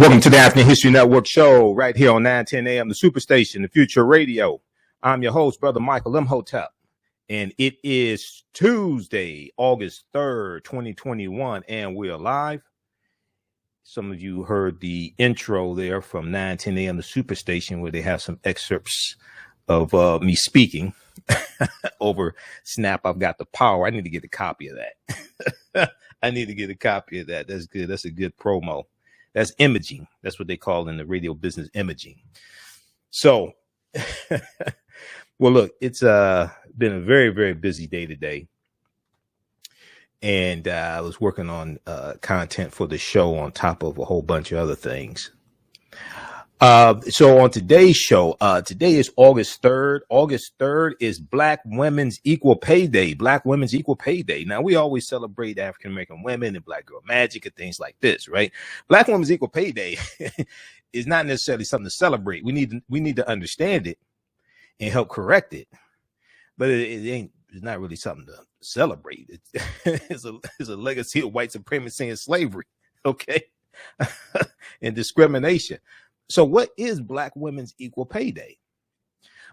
Welcome to the African History Network show right here on 910 AM, the Superstation, the Future Radio. I'm your host, Brother Michael Imhotep, and it is Tuesday, August 3rd, 2021, and we're live. Some of you heard the intro there from 910 AM, the Superstation, where they have some excerpts of me speaking over Snap. I've got the power. I need to get a copy of that. I need to get a copy of that. That's good. That's a good promo. That's imaging. That's what they call in the radio business, imaging. So, well, look, it's been a very, very busy day today. And I was working on content for the show on top of a whole bunch of other things. So on today's show, today is August 3rd. August 3rd is Black Women's Equal Pay Day. Black Women's Equal Pay Day. Now, we always celebrate African-American women and Black Girl Magic and things like this, right? Black Women's Equal Pay Day is not necessarily something to celebrate. We need to understand it and help correct it. But it's not really something to celebrate. It's a legacy of white supremacy and slavery, okay? And discrimination. So what is Black Women's Equal Pay Day?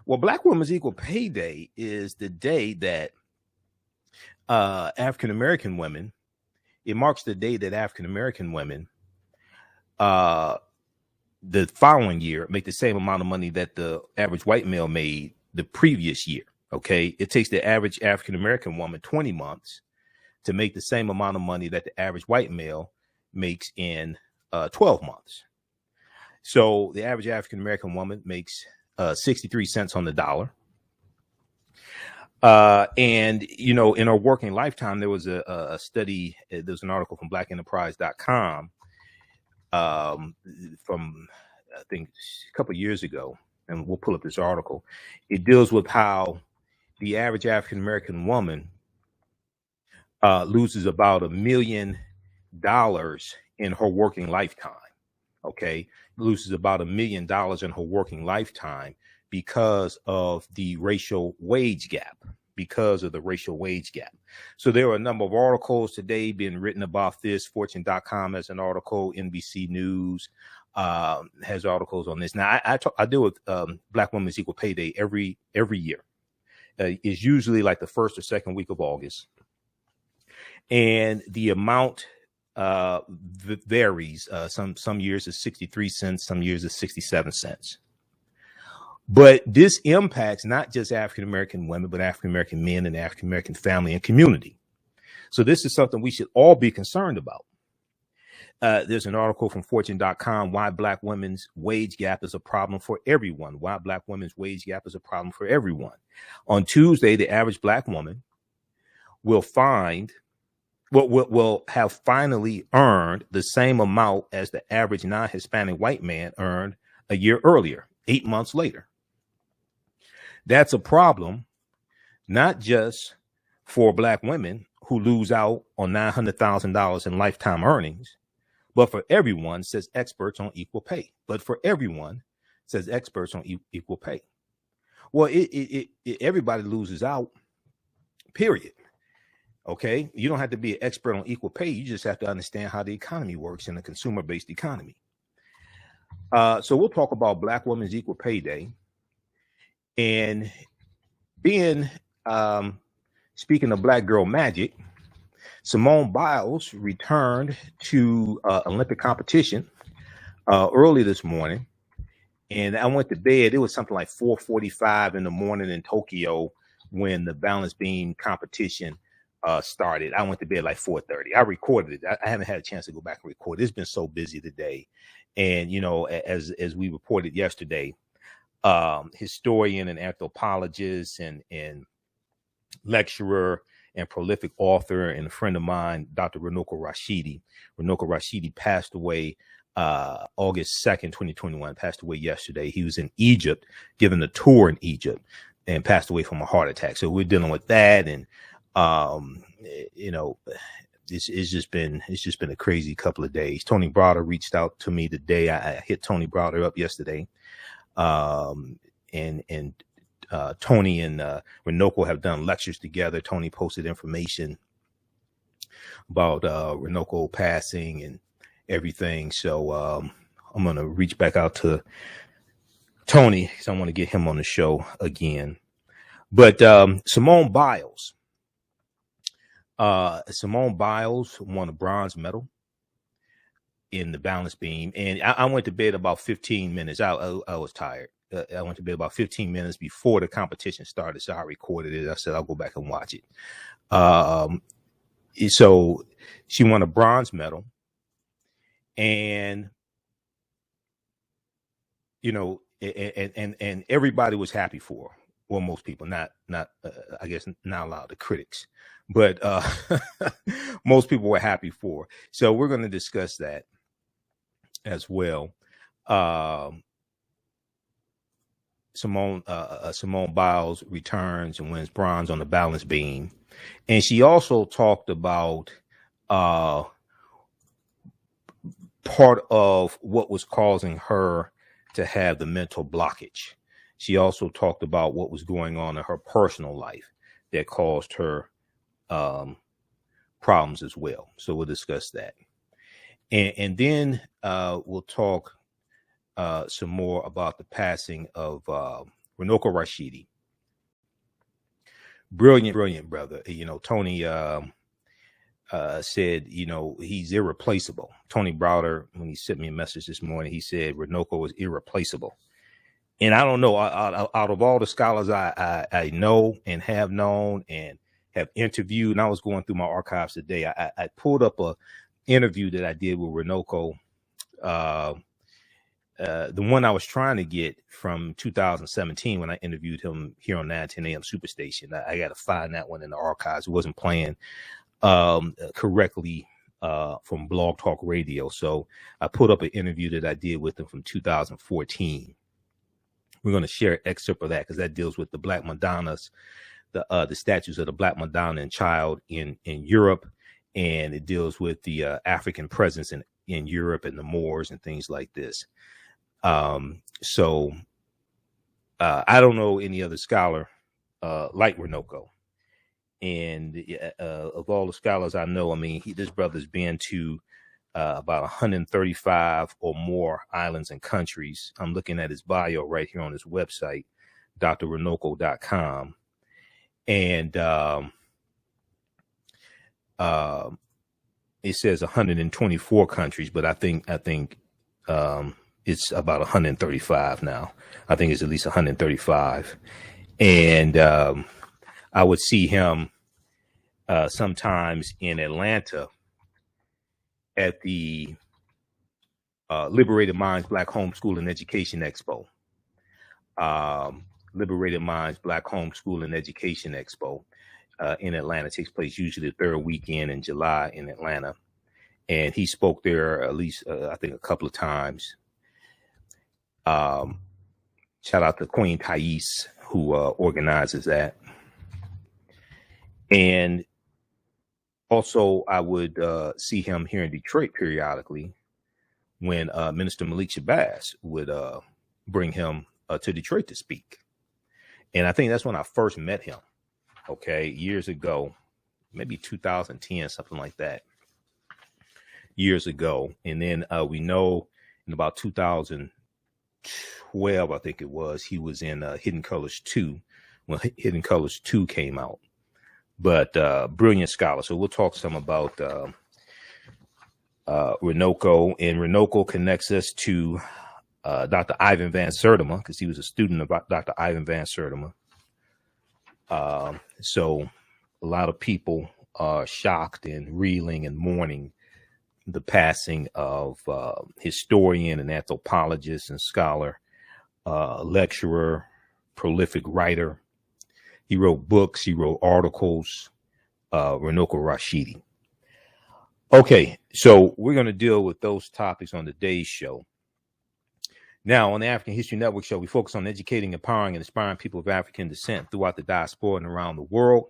Well, Black Women's Equal Pay Day is the day that African-American women, it marks the day that African-American women the following year make the same amount of money that the average white male made the previous year, okay? It takes the average African-American woman 20 months to make the same amount of money that the average white male makes in 12 months. So the average African-American woman makes 63 cents on the dollar. And, you know, in her working lifetime, there was a study, there's an article from blackenterprise.com from, I think, a couple of years ago, and we'll pull up this article. It deals with how the average African-American woman loses about $1 million in her working lifetime. Okay, loses about $1 million in her working lifetime because of the racial wage gap, So there are a number of articles today being written about this. Fortune.com has an article, NBC News has articles on this. Now, I deal with Black Women's Equal Pay Day every year. It's usually like the first or second week of August. And the amount varies. Some years is 63 cents, some years is 67 cents. But this impacts not just African-American women, but African-American men and African-American family and community. So this is something we should all be concerned about. There's an article from Fortune.com, why Black women's wage gap is a problem for everyone. Why Black women's wage gap is a problem for everyone. On Tuesday, the average Black woman will have finally earned the same amount as the average non-Hispanic white man earned a year earlier, 8 months later. That's a problem, not just for Black women who lose out on $900,000 in lifetime earnings, but for everyone, says experts on equal pay. But for everyone, says experts on equal pay. Well, everybody loses out, period. Okay, you don't have to be an expert on equal pay. You just have to understand how the economy works in a consumer-based economy. So we'll talk about Black Women's Equal Pay Day. And being, speaking of Black Girl Magic, Simone Biles returned to Olympic competition early this morning. And I went to bed. It was something like 4:45 in the morning in Tokyo when the balance beam competition started. I went to bed like 4:30. I recorded it. I haven't had a chance to go back and record. It's been so busy today. And, you know, as we reported yesterday, historian and anthropologist and lecturer and prolific author and a friend of mine, Dr. Runoko Rashidi. Runoko Rashidi passed away August 2nd, 2021, passed away yesterday. He was in Egypt, giving a tour in Egypt, and passed away from a heart attack. So we're dealing with that. And, you know, it's just been a crazy couple of days. Tony Browder reached out to me today. I hit Tony Browder up yesterday. And Tony and Runoko have done lectures together. Tony posted information about Runoko passing and everything. So I'm going to reach back out to Tony because I want to get him on the show again. But Simone Biles won a bronze medal in the balance beam. And I went to bed about 15 minutes. I was tired. I went to bed about 15 minutes before the competition started. So I recorded it. I said, I'll go back and watch it. So she won a bronze medal, and, you know, and everybody was happy for her. Well, most people, not I guess not a lot of the critics, but most people were happy for her. So we're going to discuss that as well. Simone Biles returns and wins bronze on the balance beam. And she also talked about part of what was causing her to have the mental blockage. She also talked about what was going on in her personal life that caused her problems as well. So we'll discuss that. And then we'll talk some more about the passing of Runoko Rashidi. Brilliant brother. You know, Tony said, you know, he's irreplaceable. Tony Browder, when he sent me a message this morning, he said Runoko is irreplaceable. And I don't know, out of all the scholars I know and have known and have interviewed, and I was going through my archives today, I pulled up a interview that I did with Runoko. The one I was trying to get from 2017 when I interviewed him here on 910 AM Superstation. I got to find that one in the archives. It wasn't playing correctly from Blog Talk Radio. So I put up an interview that I did with him from 2014. We're going to share an excerpt of that because that deals with the Black Madonnas, the statues of the Black Madonna and Child in Europe. And it deals with the African presence in Europe and the Moors and things like this. So I don't know any other scholar like Runoko. And of all the scholars I know, I mean, this brother's been to about 135 or more islands and countries. I'm looking at his bio right here on his website, drrunoko.com. And it says 124 countries, but I think it's about 135 now. I think it's at least 135. And I would see him sometimes in Atlanta at the Liberated Minds Black Homeschool and Education Expo. Liberated Minds Black Homeschool and Education Expo in Atlanta. It takes place usually the third weekend in July in Atlanta. And he spoke there at least, I think, a couple of times. Shout out to Queen Thais, who organizes that. And also, I would see him here in Detroit periodically when Minister Malik Shabazz would bring him to Detroit to speak. And I think that's when I first met him, okay, years ago, maybe 2010, something like that, years ago. And then we know in about 2012, I think it was, he was in Hidden Colors 2 when Hidden Colors 2 came out. But brilliant scholar. So we'll talk some about Runoko. And Runoko connects us to Dr. Ivan Van Sertima because he was a student of Dr. Ivan Van Sertima. So a lot of people are shocked and reeling and mourning the passing of historian and anthropologist and scholar, lecturer, prolific writer. He wrote books, he wrote articles, Runoko Rashidi. Okay, so we're going to deal with those topics on today's show. Now, on the African History Network show, we focus on educating, empowering, and inspiring people of African descent throughout the diaspora and around the world,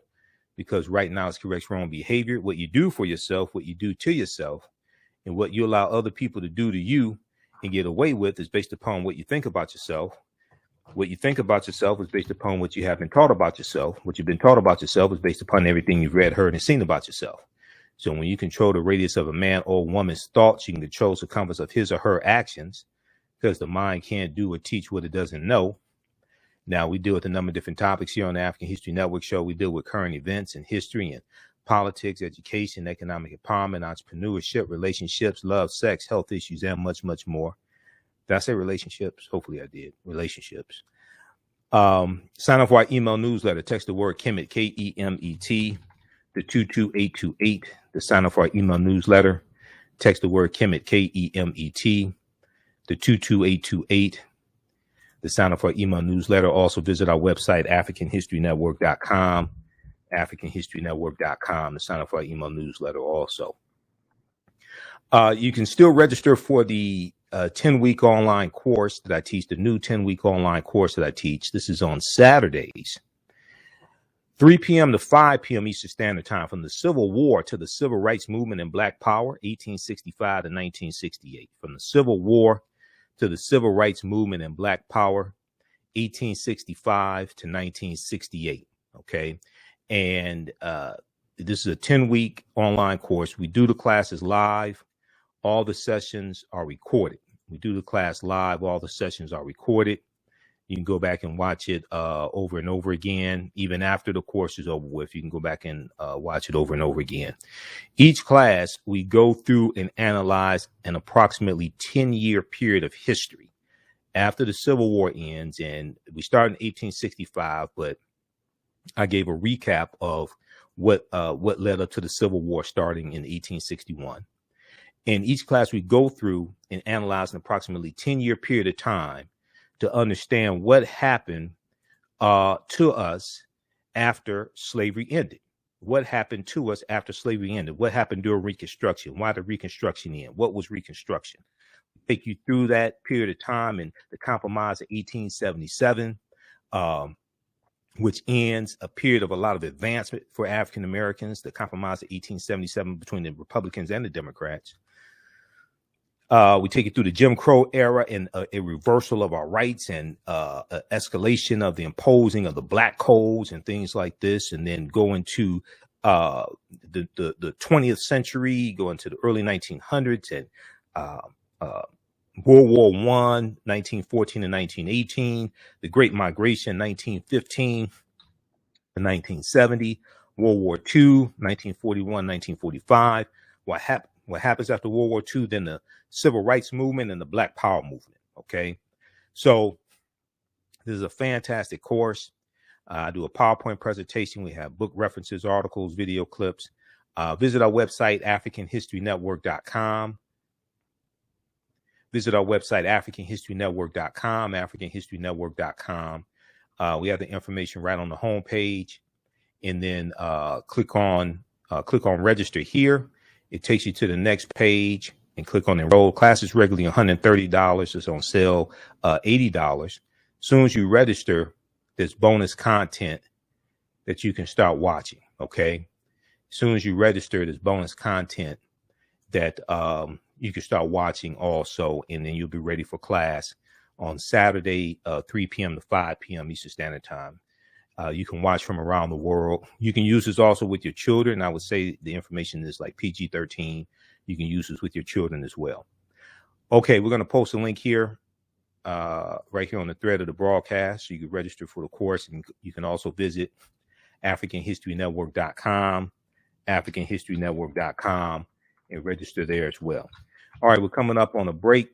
because right now it's correct wrong behavior. What you do for yourself, what you do to yourself, and what you allow other people to do to you and get away with is based upon what you think about yourself. What you think about yourself is based upon what you have been taught about yourself. What you've been taught about yourself is based upon everything you've read, heard, and seen about yourself. So when you control the radius of a man or woman's thoughts, you can control the compass of his or her actions. because the mind can't do or teach what it doesn't know. Now, we deal with a number of different topics here on the African History Network show. We deal with current events and history and politics, education, economic empowerment, entrepreneurship, relationships, love, sex, health issues, and much, much more. Did I say relationships? Hopefully I did. Relationships. Sign up for our email newsletter. Text the word Kemet, K-E-M-E-T, to 22828. To sign up for our email newsletter, text the word Kemet, K-E-M-E-T, to 22828. To sign up for our email newsletter. Also visit our website, AfricanHistoryNetwork.com, AfricanHistoryNetwork.com, to sign up for our email newsletter also. You can still register for the 10-week online course that I teach, the new 10-week online course that I teach. This is on Saturdays, 3 p.m. to 5 p.m. Eastern Standard Time, from the Civil War to the Civil Rights Movement and Black Power, 1865 to 1968. From the Civil War to the Civil Rights Movement and Black Power, 1865 to 1968. Okay. And this is a 10-week online course. We do the classes live. All the sessions are recorded. We do the class live. All the sessions are recorded. You can go back and watch it over and over again. Even after the course is over with, you can go back and watch it over and over again. Each class, we go through and analyze an approximately 10-year period of history after the Civil War ends. And we start in 1865, but I gave a recap of what led up to the Civil War starting in 1861. In each class, we go through and analyze an approximately 10-year period of time to understand what happened to us after slavery ended. What happened to us after slavery ended? What happened during Reconstruction? Why did Reconstruction end? What was Reconstruction? Take you through that period of time and the Compromise of 1877, which ends a period of a lot of advancement for African Americans. The Compromise of 1877 between the Republicans and the Democrats. We take it through the Jim Crow era and a reversal of our rights and escalation of the imposing of the black codes and things like this, and then go into the 20th century, go into the early 1900s and World War I, 1914 and 1918, the Great Migration, 1915 to 1970, World War II, 1941, 1945. What happens after World War II, then the Civil Rights Movement and the Black Power Movement. Okay. So this is a fantastic course. I do a PowerPoint presentation. We have book references, articles, video clips. Visit our website, AfricanHistoryNetwork.com. Visit our website, AfricanHistoryNetwork.com, AfricanHistoryNetwork.com. We have the information right on the homepage, and then click on register here. It takes you to the next page and click on enroll. Class is regularly $130. It's on sale $80. As soon as you register, there's bonus content that you can start watching. Okay. As soon as you register, there's bonus content that you can start watching also, and then you'll be ready for class on Saturday, 3 p.m. to 5 p.m. Eastern Standard Time. You can watch from around the world. You can use this also with your children. I would say the information is like PG-13. You can use this with your children as well. Okay, we're going to post a link here, right here on the thread of the broadcast. So you can register for the course, and you can also visit AfricanHistoryNetwork.com, AfricanHistoryNetwork.com, and register there as well. All right, we're coming up on a break.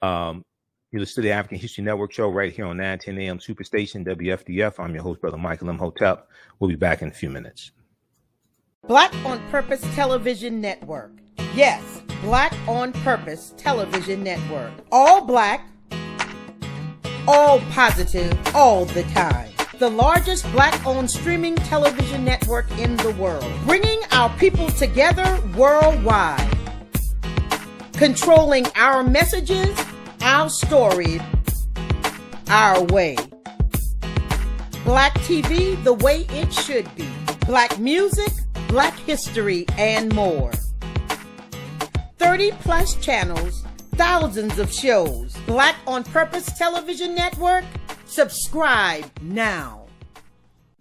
You listen to the African History Network show right here on 910 AM Superstation, WFDF. I'm your host, Brother Michael Imhotep. We'll be back in a few minutes. Black on Purpose Television Network. Yes, Black on Purpose Television Network. All black, all positive, all the time. The largest black-owned streaming television network in the world. Bringing our people together worldwide. Controlling our messages, our stories, our way. Black TV the way it should be. Black music, Black history, and more. 30 plus channels, thousands of shows. Black on Purpose Television Network. Subscribe now.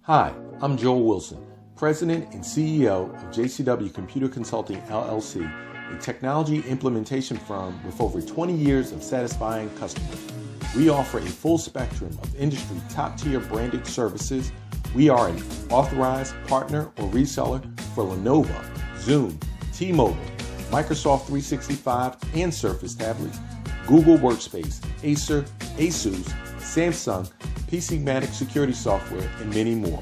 Hi, I'm Joel Wilson, President and CEO of JCW Computer Consulting LLC a technology implementation firm with over 20 years of satisfying customers. We offer a full spectrum of industry top-tier branded services. We are an authorized partner or reseller for Lenovo, Zoom, T-Mobile, Microsoft 365 and Surface tablets, Google Workspace, Acer, Asus, Samsung, PCmatic security software, and many more.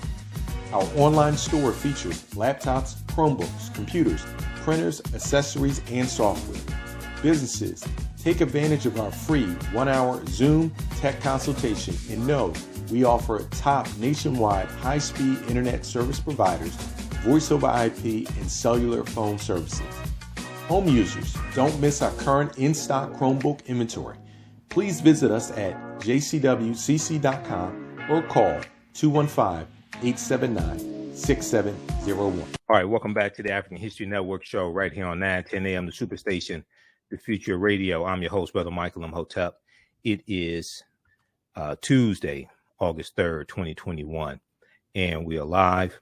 Our online store features laptops, Chromebooks, computers, printers, accessories, and software. Businesses, take advantage of our free 1-hour Zoom tech consultation and know we offer top nationwide high-speed internet service providers, voice over IP, and cellular phone services. Home users, don't miss our current in-stock Chromebook inventory. Please visit us at jcwcc.com or call 215-879-6701. All right, welcome back to the African History Network show right here on 910 a.m. the Superstation, the Future Radio. I'm your host, Brother Michael Imhotep. It is Tuesday, August 3rd, 2021, and we are live.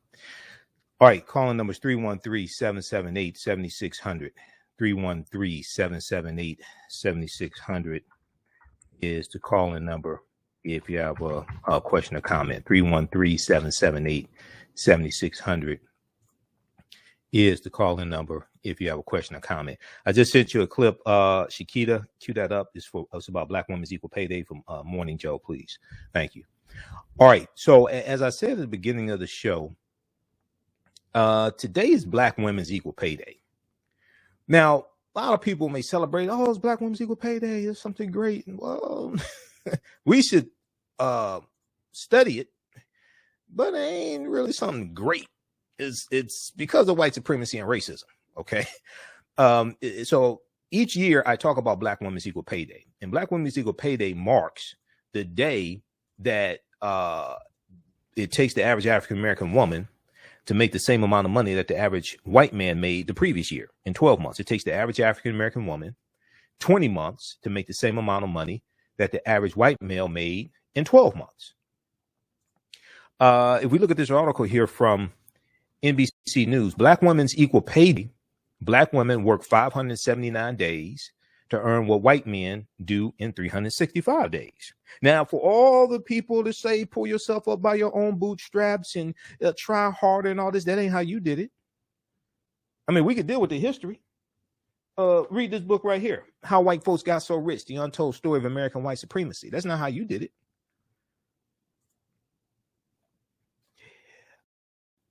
All right, calling numbers 313-778-7600. 313-778-7600 is the calling number if you have a question or comment. 313-778-7600 is the calling number if you have a question or comment. I just sent you a clip. Shakita, cue that up. It's about Black Women's Equal Pay Day from Morning Joe, please. Thank you. All right. So as I said at the beginning of the show, today is Black Women's Equal Pay Day. Now, a lot of people may celebrate, oh, it's Black Women's Equal Pay Day. It's something great. Well, we should study it, but it ain't really something great. It's because of white supremacy and racism, okay? So each year I talk about Black Women's Equal Pay Day. And Black Women's Equal Pay Day marks the day that it takes the average African-American woman to make the same amount of money that the average white man made the previous year in 12 months. It takes the average African-American woman 20 months to make the same amount of money that the average white male made in 12 months. If we look at this article here from NBC News, Black Women's Equal Pay Day, Black women work 579 days to earn what white men do in 365 days. Now, for all the people that say pull yourself up by your own bootstraps and try harder and all this, that ain't how you did it. I mean, we could deal with the history. Read this book right here, How White Folks Got So Rich, The Untold Story of American White Supremacy. That's not how you did it.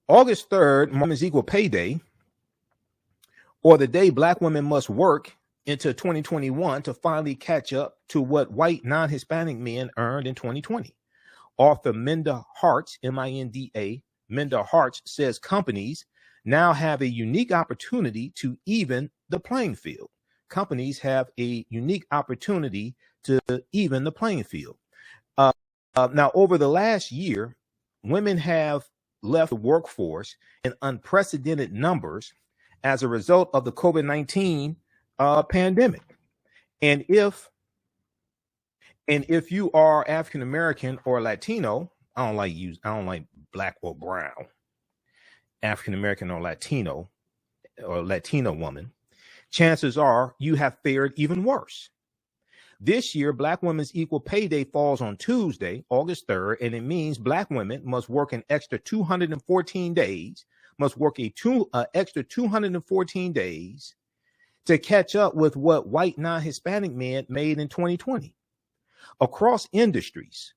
August 3rd, Women's Equal Pay Day, or the day Black women must work into 2021 to finally catch up to what white non-Hispanic men earned in 2020. Author Minda Harts, M-I-N-D-A, Minda Harts says companies now have a unique opportunity to even the playing field. Companies have a unique opportunity to even the playing field. Now, over the last year, women have left the workforce in unprecedented numbers as a result of the COVID-19 pandemic. And if you are African American or Latino, I don't like black or brown, African American or Latino woman, chances are you have fared even worse. This year, Black Women's Equal Pay Day falls on Tuesday, August 3rd, and it means Black women must work an extra 214 days, extra 214 days to catch up with what white non-Hispanic men made in 2020. Across industries,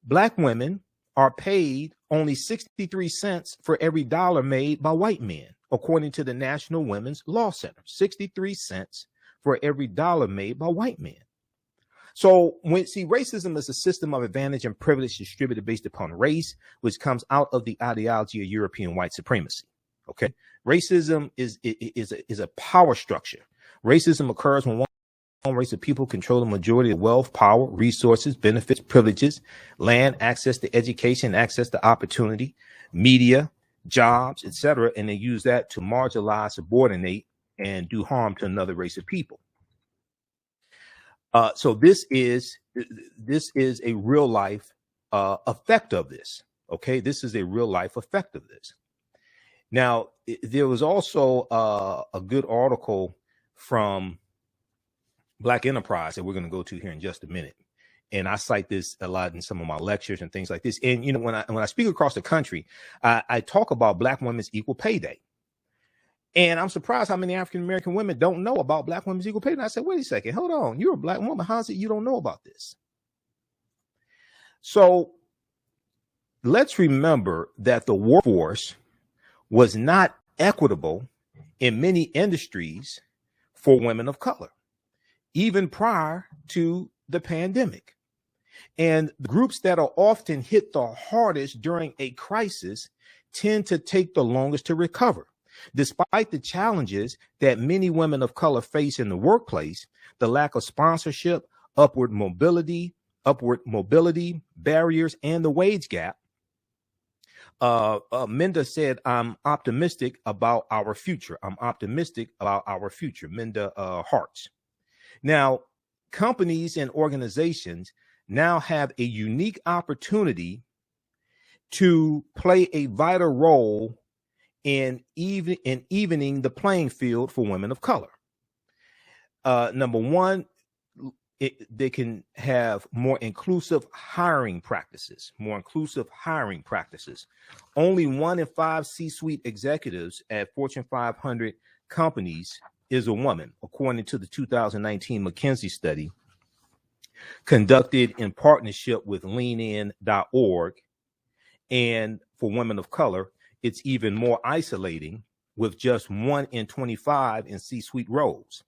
Black women are paid only 63 cents for every dollar made by white men, according to the National Women's Law Center. 63 cents for every dollar made by white men. So racism is a system of advantage and privilege distributed based upon race, which comes out of the ideology of European white supremacy. Okay. Racism is a power structure. Racism occurs when one race of people control the majority of wealth, power, resources, benefits, privileges, land, access to education, access to opportunity, media, jobs, etc. And they use that to marginalize, subordinate, and do harm to another race of people. So this is a real life effect of this. Okay, this is a real life effect of this. Now, there was also a good article from Black Enterprise that we're going to go to here in just a minute. And I cite this a lot in some of my lectures and things like this. And, you know, when I speak across the country, I talk about Black women's equal pay day. And I'm surprised how many African-American women don't know about Black women's equal pay day. And I said, wait a second, hold on. You're a Black woman. How is it you don't know about this? So let's remember that the workforce was not equitable in many industries for women of color, even prior to the pandemic. And the groups that are often hit the hardest during a crisis tend to take the longest to recover. Despite the challenges that many women of color face in the workplace, the lack of sponsorship, upward mobility barriers, and the wage gap, Minda said, I'm optimistic about our future. I'm optimistic about our future. Minda Hartz. Now, companies and organizations now have a unique opportunity to play a vital role in evening the playing field for women of color. Number one, they can have more inclusive hiring practices. Only 1 in 5 C-suite executives at Fortune 500 companies is a woman, according to the 2019 McKinsey study conducted in partnership with leanin.org. And for women of color, it's even more isolating, with just 1 in 25 in C-suite roles.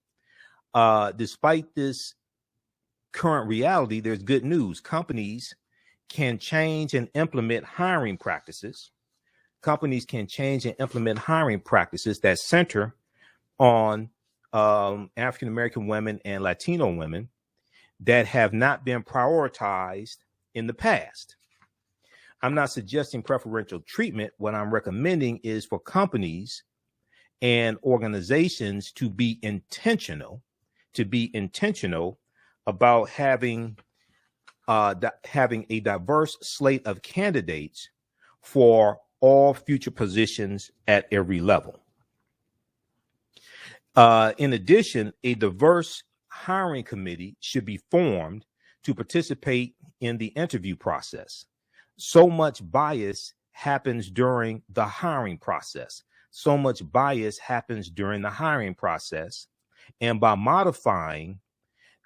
Despite this current reality, there's good news. Companies can change and implement hiring practices. Companies can change and implement hiring practices that center on African-American women and Latino women that have not been prioritized in the past. I'm not suggesting preferential treatment. What I'm recommending is for companies and organizations to be intentional about having a diverse slate of candidates for all future positions at every level. In addition, a diverse hiring committee should be formed to participate in the interview process. So much bias happens during the hiring process. And by modifying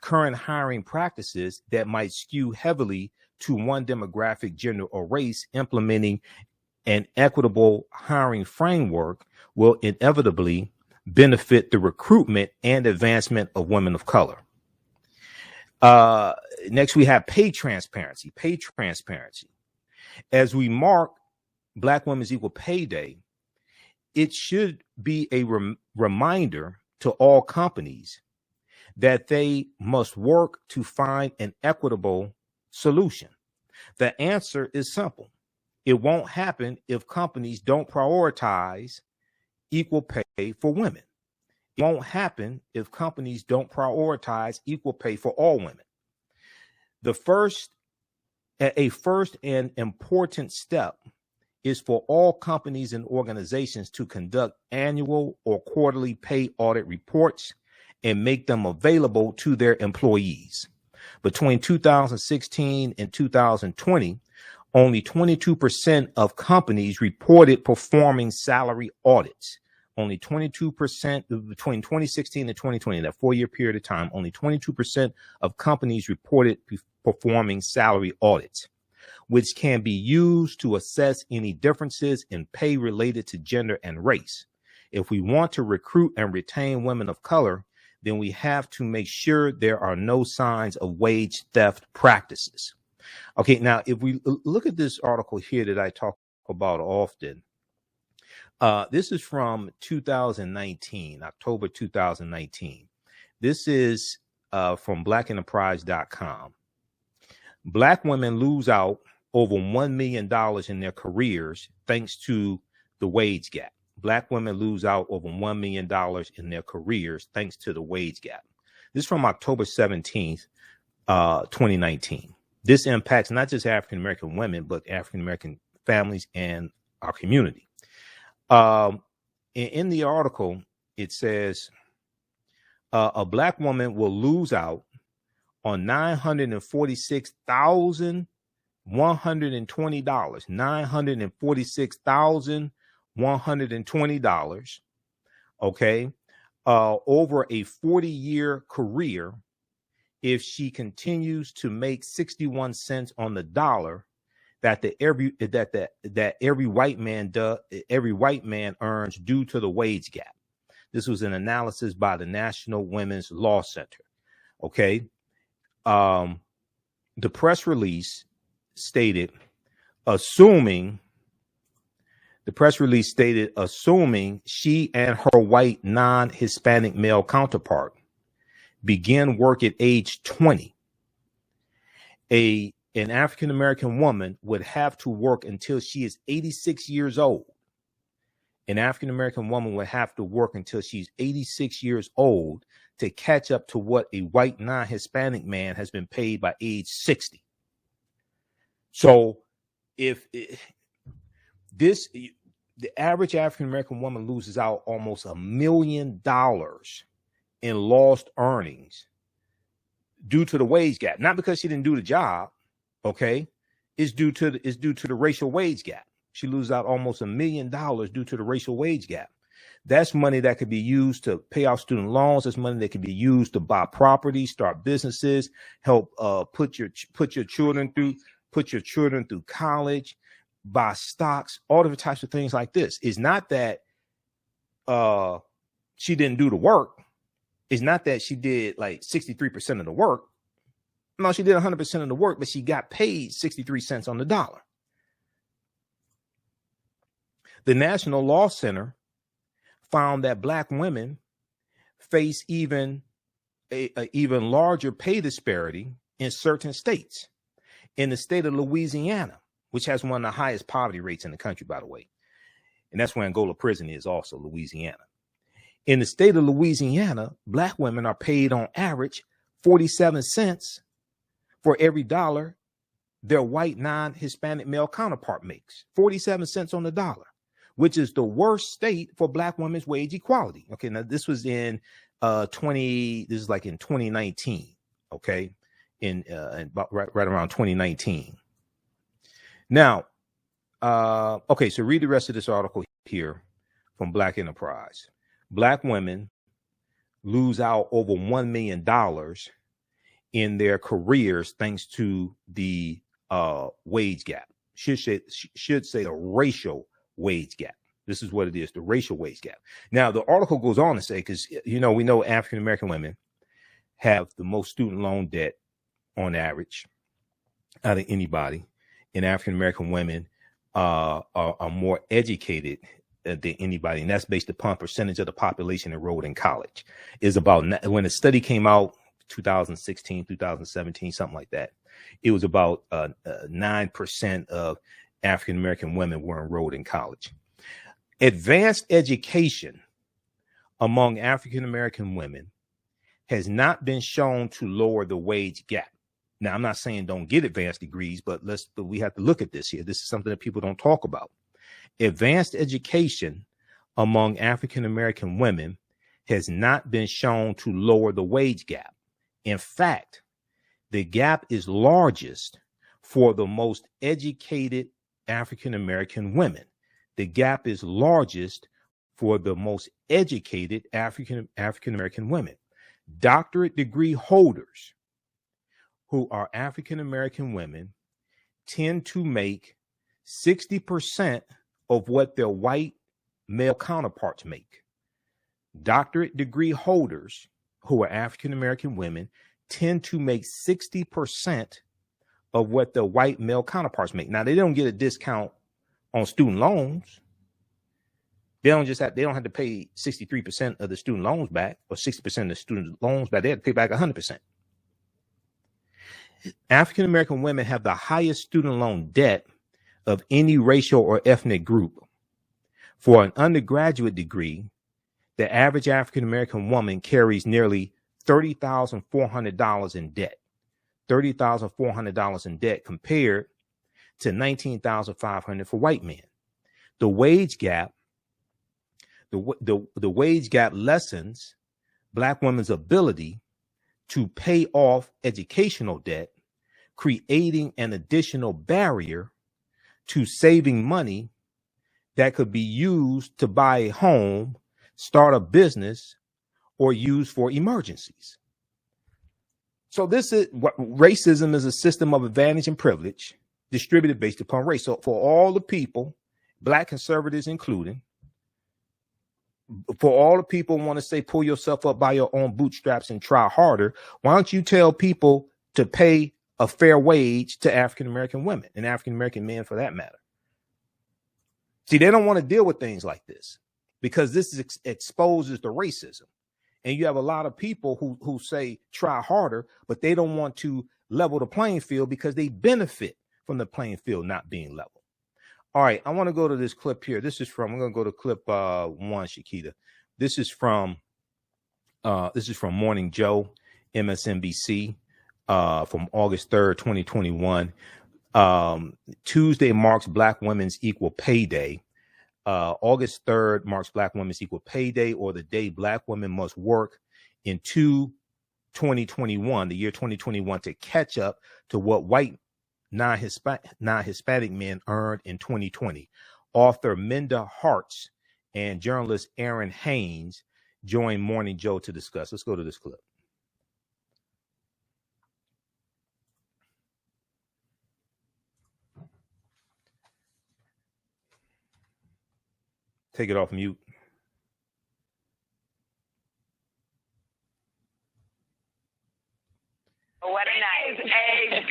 current hiring practices that might skew heavily to one demographic, gender, or race, implementing an equitable hiring framework will inevitably benefit the recruitment and advancement of women of color. Next, we have pay transparency. As we mark Black Women's Equal Pay Day, it should be a reminder to all companies that they must work to find an equitable solution. The answer is simple. It won't happen if companies don't prioritize equal pay for women. It won't happen if companies don't prioritize equal pay for all women. A first and important step is for all companies and organizations to conduct annual or quarterly pay audit reports and make them available to their employees. Between 2016 and 2020, only 22% of companies reported performing salary audits. Only 22% between 2016 and 2020, that 4-year period of time, only 22% of companies reported performing salary audits, which can be used to assess any differences in pay related to gender and race. If we want to recruit and retain women of color, then we have to make sure there are no signs of wage theft practices. Okay, now if we look at this article here that I talk about often, this is from 2019, October 2019. This is from blackenterprise.com. Black women lose out over $1 million in their careers thanks to the wage gap. Black women lose out over $1 million in their careers thanks to the wage gap. This is from October 17th, 2019. This impacts not just African-American women, but African-American families and our community. In the article, it says a black woman will lose out on $946,120. $946,120. Okay. Over a 40-year career, if she continues to make 61 cents on the dollar that every white man earns due to the wage gap. This was an analysis by the National Women's Law Center. Okay. The press release stated, assuming she and her white non-Hispanic male counterpart begin work at age 20, an African-American woman would have to work until she is 86 years old. An African-American woman would have to work until she's 86 years old to catch up to what a white non-Hispanic man has been paid by age 60. So if the average African-American woman loses out almost $1 million in lost earnings due to the wage gap, not because she didn't do the job. Okay. It's due to the racial wage gap. She loses out almost $1 million due to the racial wage gap. That's money that could be used to pay off student loans. That's money that could be used to buy property, start businesses, help put your children through college, buy stocks, all different types of things like this. It's not that she didn't do the work. It's not that she did like 63% of the work. No, she did 100% of the work, but she got paid 63 cents on the dollar. The National Law Center found that black women face even even larger pay disparity in certain states. In the state of Louisiana, which has one of the highest poverty rates in the country, by the way, and that's where Angola prison is also, Louisiana. In the state of Louisiana, black women are paid on average 47 cents for every dollar their white non-Hispanic male counterpart makes. 47 cents on the dollar, which is the worst state for black women's wage equality. Okay, now this was in 2019. Okay, in about right around 2019. Now, okay, so read the rest of this article here from Black Enterprise. Black women lose out over $1 million in their careers thanks to the wage gap. Should say the racial wage gap. This is what it is, the racial wage gap. Now, the article goes on to say, because, you know, we know African-American women have the most student loan debt on average out of anybody, and African-American women are more educated than anybody, and that's based upon percentage of the population enrolled in college. Is about, when the study came out, 2016, 2017, something like that, it was about 9% of African-American women were enrolled in college. Advanced education among African-American women has not been shown to lower the wage gap. Now, I'm not saying don't get advanced degrees, but we have to look at this here. This is something that people don't talk about. Advanced education among African-American women has not been shown to lower the wage gap. In fact, the gap is largest for the most educated African-American women. The gap is largest for the most educated African-American women. Doctorate degree holders who are African-American women tend to make 60% of what their white male counterparts make. Doctorate degree holders who are African-American women tend to make 60% of what the white male counterparts make. Now, they don't get a discount on student loans. They don't have to pay 63% of the student loans back, or 60% of the student loans back. They have to pay back 100%. African-American women have the highest student loan debt of any racial or ethnic group. For an undergraduate degree, the average African-American woman carries nearly $30,400 in debt. $30,400 in debt compared to $19,500 for white men. The wage gap The wage gap lessens Black women's ability to pay off educational debt, creating an additional barrier to saving money that could be used to buy a home, start a business, or use for emergencies. So this is what racism is: a system of advantage and privilege distributed based upon race. So for all the people, Black conservatives included, for all the people who want to say pull yourself up by your own bootstraps and try harder, why don't you tell people to pay a fair wage to African-American women and African-American men for that matter? See, they don't want to deal with things like this because this exposes the racism. And you have a lot of people who say try harder, but they don't want to level the playing field because they benefit from the playing field not being level. All right, I want to go to this clip here. I'm going to go to clip 1, Shakita. This is from Morning Joe, MSNBC, from August 3rd, 2021. Tuesday marks Black Women's Equal Pay Day. August 3rd marks Black Women's Equal Pay Day, or the day Black women must work in 2021, the year 2021, to catch up to what white non-Hispanic men earned in 2020. Author Minda Harts and journalist Aaron Haynes joined Morning Joe to discuss. Let's go to this clip. Take it off mute. What a night. A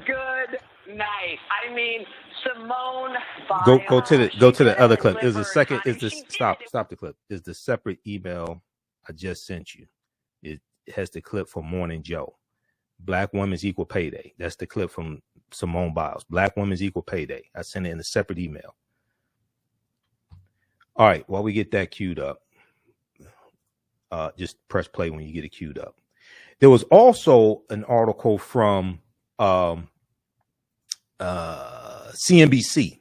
good night. I mean, Simone Biles. Go to the other clip. Is the second stop the clip. Is the separate email I just sent you. It has the clip from Morning Joe. Black Women's Equal Pay Day. That's the clip from Simone Biles. Black Women's Equal Pay Day. I sent it in a separate email. All right, while we get that queued up, just press play when you get it queued up. There was also an article from CNBC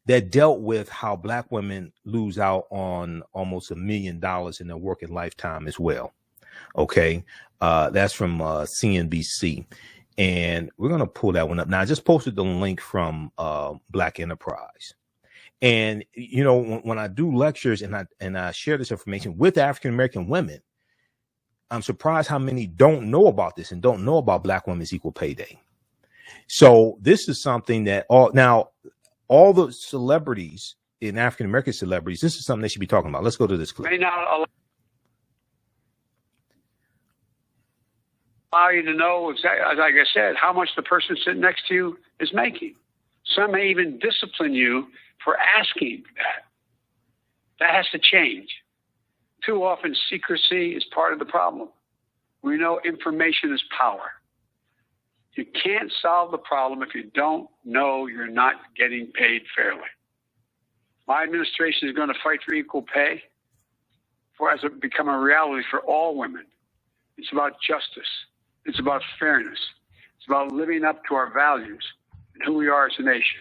that dealt with how Black women lose out on almost $1 million in their working lifetime as well. Okay, that's from CNBC. And we're going to pull that one up. Now, I just posted the link from Black Enterprise. And, you know, when I do lectures and I share this information with African-American women, I'm surprised how many don't know about this and don't know about Black Women's Equal Pay Day. So this is something that all the celebrities in African-American celebrities, this is something they should be talking about. Let's go to this clip. May not allow you to know exactly, like I said, how much the person sitting next to you is making. Some may even discipline you for asking that. That has to change. Too often, secrecy is part of the problem. We know information is power. You can't solve the problem if you don't know you're not getting paid fairly. My administration is going to fight for equal pay as it become a reality for all women. It's about justice. It's about fairness. It's about living up to our values and who we are as a nation.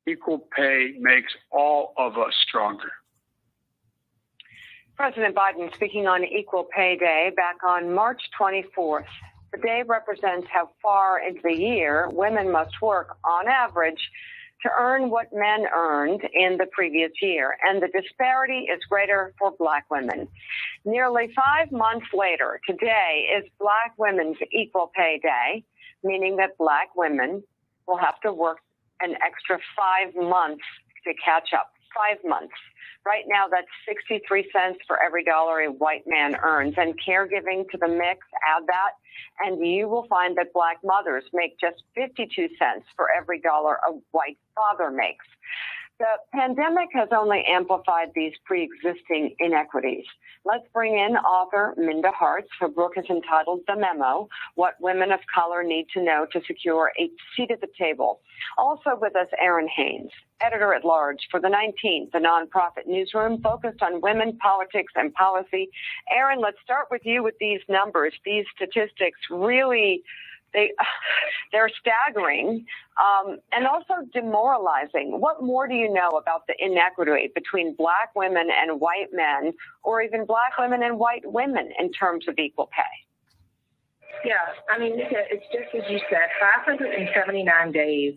Equal pay makes all of us stronger. President Biden speaking on Equal Pay Day back on March 24th. The day represents how far into the year women must work on average to earn what men earned in the previous year, and the disparity is greater for Black women. Nearly 5 months later, today is Black Women's Equal Pay Day, meaning that Black women will have to work an extra 5 months to catch up. 5 months. Right now, that's 63 cents for every dollar a white man earns. And caregiving to the mix, add that, and you will find that Black mothers make just 52 cents for every dollar a white father makes. The pandemic has only amplified these pre-existing inequities. Let's bring in author Minda Harts. Her book is entitled The Memo, What Women of Color Need to Know to Secure a Seat at the Table. Also with us, Aaron Haynes, editor-at-large for The 19th, the nonprofit newsroom focused on women, politics, and policy. Aaron, let's start with you with these numbers. These statistics really They're staggering and also demoralizing. What more do you know about the inequity between black women and white men, or even black women and white women in terms of equal pay? Yeah, I mean, it's just as you said, 579 days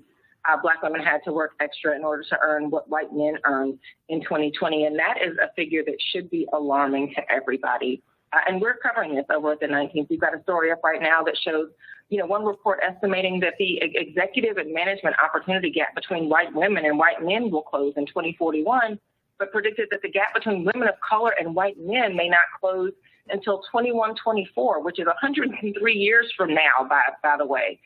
black women had to work extra in order to earn what white men earned in 2020, and that is a figure that should be alarming to everybody. And we're covering this over at the 19th. We've got a story up right now that shows, one report estimating that the executive and management opportunity gap between white women and white men will close in 2041, but predicted that the gap between women of color and white men may not close until 2124, which is 103 years from now, by the way.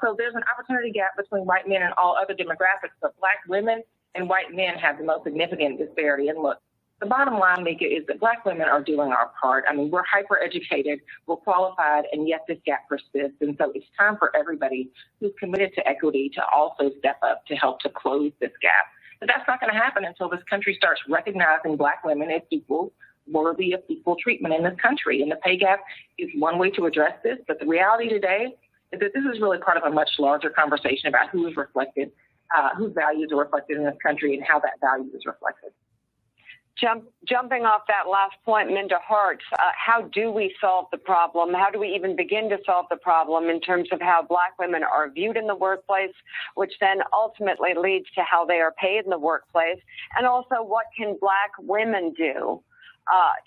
So there's an opportunity gap between white men and all other demographics, but black women and white men have the most significant disparity. And look, the bottom line, Mika, is that black women are doing our part. I mean, we're hyper-educated, we're qualified, and yet this gap persists. And so it's time for everybody who's committed to equity to also step up to help to close this gap. But that's not going to happen until this country starts recognizing black women as equals, worthy of equal treatment in this country. And the pay gap is one way to address this. But the reality today is that this is really part of a much larger conversation about who is reflected, whose values are reflected in this country and how that value is reflected. Jumping off that last point, Minda Harts, how do we solve the problem? How do we even begin to solve the problem in terms of how black women are viewed in the workplace, which then ultimately leads to how they are paid in the workplace? And also, what can black women do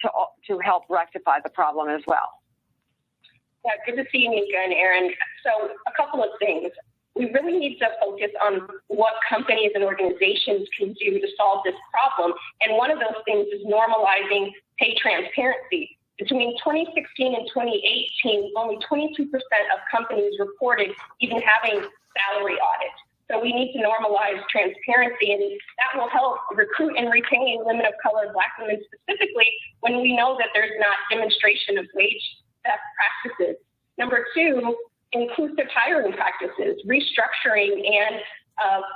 to help rectify the problem as well? Yeah, good to see you, Mika and Aaron. So a couple of things. We really need to focus on what companies and organizations can do to solve this problem. And one of those things is normalizing pay transparency. Between 2016 and 2018, only 22% of companies reported even having salary audits. So we need to normalize transparency, and that will help recruit and retain women of color, black women specifically, when we know that there's not demonstration of wage best practices. Number two, inclusive hiring practices, restructuring and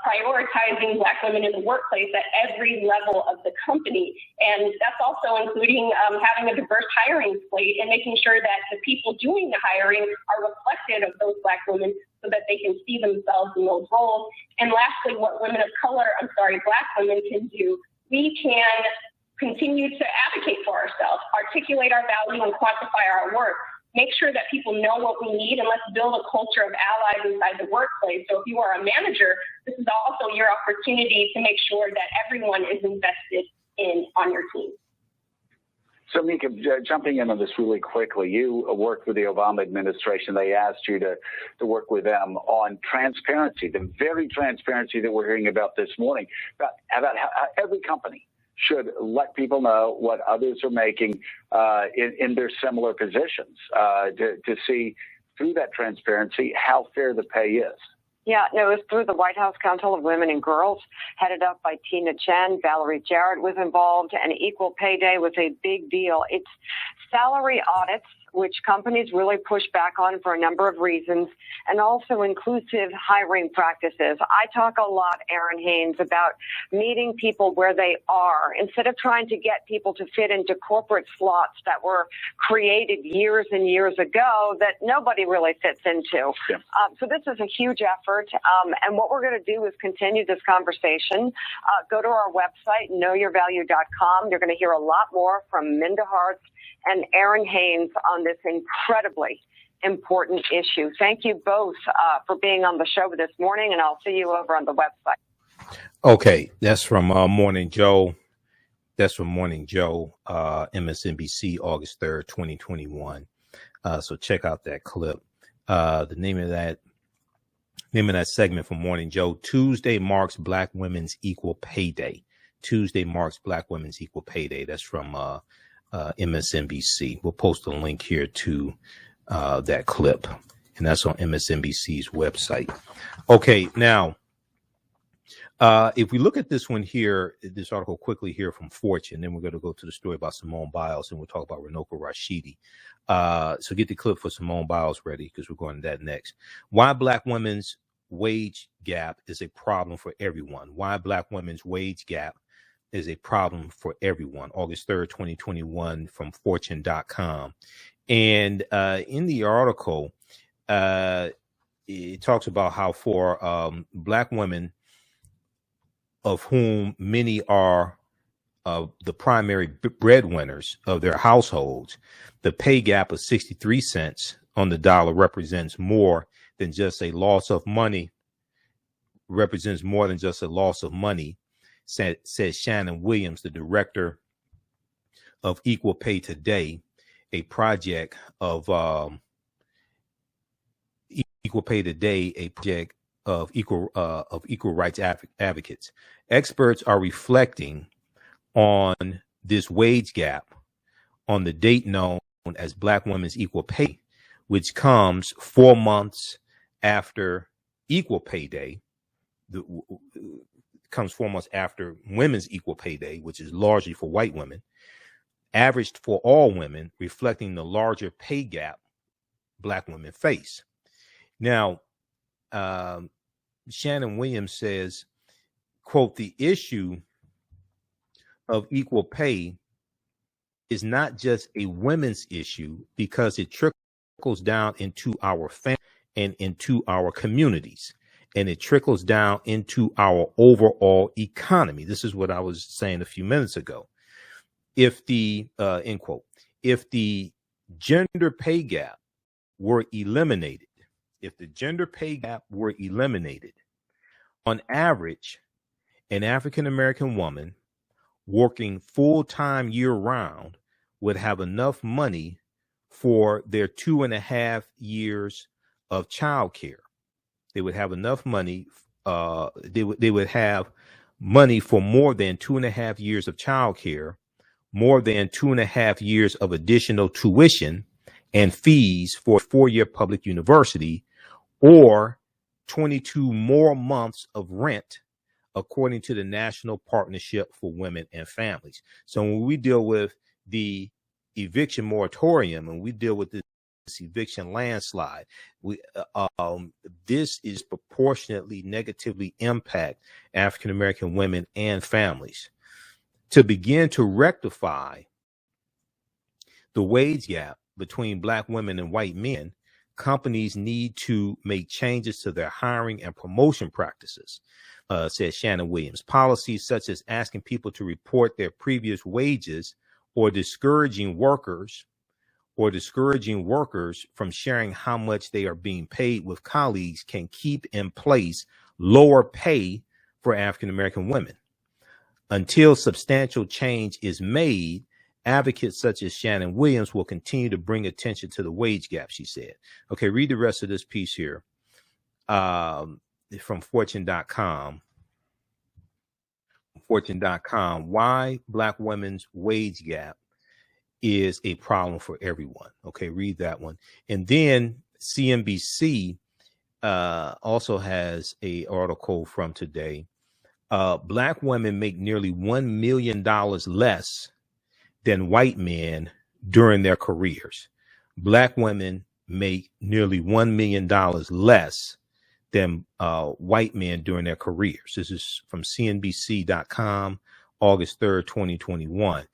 prioritizing black women in the workplace at every level of the company. And that's also including having a diverse hiring slate and making sure that the people doing the hiring are reflected of those black women so that they can see themselves in those roles. And lastly, what black women can do, we can continue to advocate for ourselves, articulate our value and quantify our work. Make sure that people know what we need, and let's build a culture of allies inside the workplace. So if you are a manager, this is also your opportunity to make sure that everyone is invested on your team. So, Mika, jumping in on this really quickly, you worked with the Obama administration. They asked you to work with them on transparency, the very transparency that we're hearing about this morning, about how every company should let people know what others are making in their similar positions to see through that transparency how fair the pay is. Yeah, no, it was through the White House Council of Women and Girls, headed up by Tina Chen. Valerie Jarrett was involved, and Equal Pay Day was a big deal. It's salary audits, which companies really push back on for a number of reasons, and also inclusive hiring practices. I talk a lot, Aaron Haynes, about meeting people where they are instead of trying to get people to fit into corporate slots that were created years and years ago that nobody really fits into. Yeah. So this is a huge effort, and what we're going to do is continue this conversation. Go to our website, knowyourvalue.com. You're going to hear a lot more from Minda Harts and Aaron Haynes on this incredibly important issue. Thank you both for being on the show this morning, and I'll see you over on the website. Okay, that's from Morning Joe. That's from Morning Joe, MSNBC, August 3rd, 2021. So check out that clip. The name of that segment from Morning Joe: Tuesday marks Black Women's Equal Pay Day. Tuesday marks Black Women's Equal Pay Day. That's from MSNBC. We'll post a link here to that clip, and that's on MSNBC's website. Okay, now, if we look at this one here, this article quickly here from Fortune, then we're going to go to the story about Simone Biles, and we'll talk about Runoko Rashidi. So get the clip for Simone Biles ready, because we're going to that next. Why Black women's wage gap is a problem for everyone. Why Black women's wage gap is a problem for everyone. August 3rd, 2021 from fortune.com. And in the article, it talks about how for Black women, of whom many are the primary breadwinners of their households, the pay gap of 63 cents on the dollar represents more than just a loss of money. Says Shannon Williams, the director of Equal Pay Today, a project of Equal Pay Today, a project of equal rights advocates. Experts are reflecting on this wage gap on the date known as Black Women's Equal Pay, which comes 4 months after Equal Pay Day. Comes 4 months after Women's Equal Pay Day, which is largely for white women, averaged for all women, reflecting the larger pay gap Black women face. Now, Shannon Williams says, quote, the issue of equal pay is not just a women's issue because it trickles down into our family and into our communities, and it trickles down into our overall economy. This is what I was saying a few minutes ago. If the end quote, if the gender pay gap were eliminated, on average, an African American woman working full-time year-round would have enough money for their 2.5 years of childcare. They would have enough money. They would have money for more than 2.5 years of childcare, more than 2.5 years of additional tuition and fees for a 4-year public university, or 22 more months of rent, according to the National Partnership for Women and Families. So when we deal with the eviction moratorium and we deal with this eviction landslide, this is proportionately negatively impact African American women and families. To begin to rectify the wage gap between Black women and white men, companies need to make changes to their hiring and promotion practices, said Shannon Williams. Policies such as asking people to report their previous wages or discouraging workers from sharing how much they are being paid with colleagues can keep in place lower pay for African American women. Until substantial change is made, advocates such as Shannon Williams will continue to bring attention to the wage gap, she said. Okay, read the rest of this piece here from Fortune.com. Fortune.com, why Black women's wage gap is a problem for everyone. Okay, read that one. And then CNBC also has an article from today. Black women make nearly $1 million less than white men during their careers. Black women make nearly $1 million less than white men during their careers. This is from CNBC.com, August 3rd, 2021.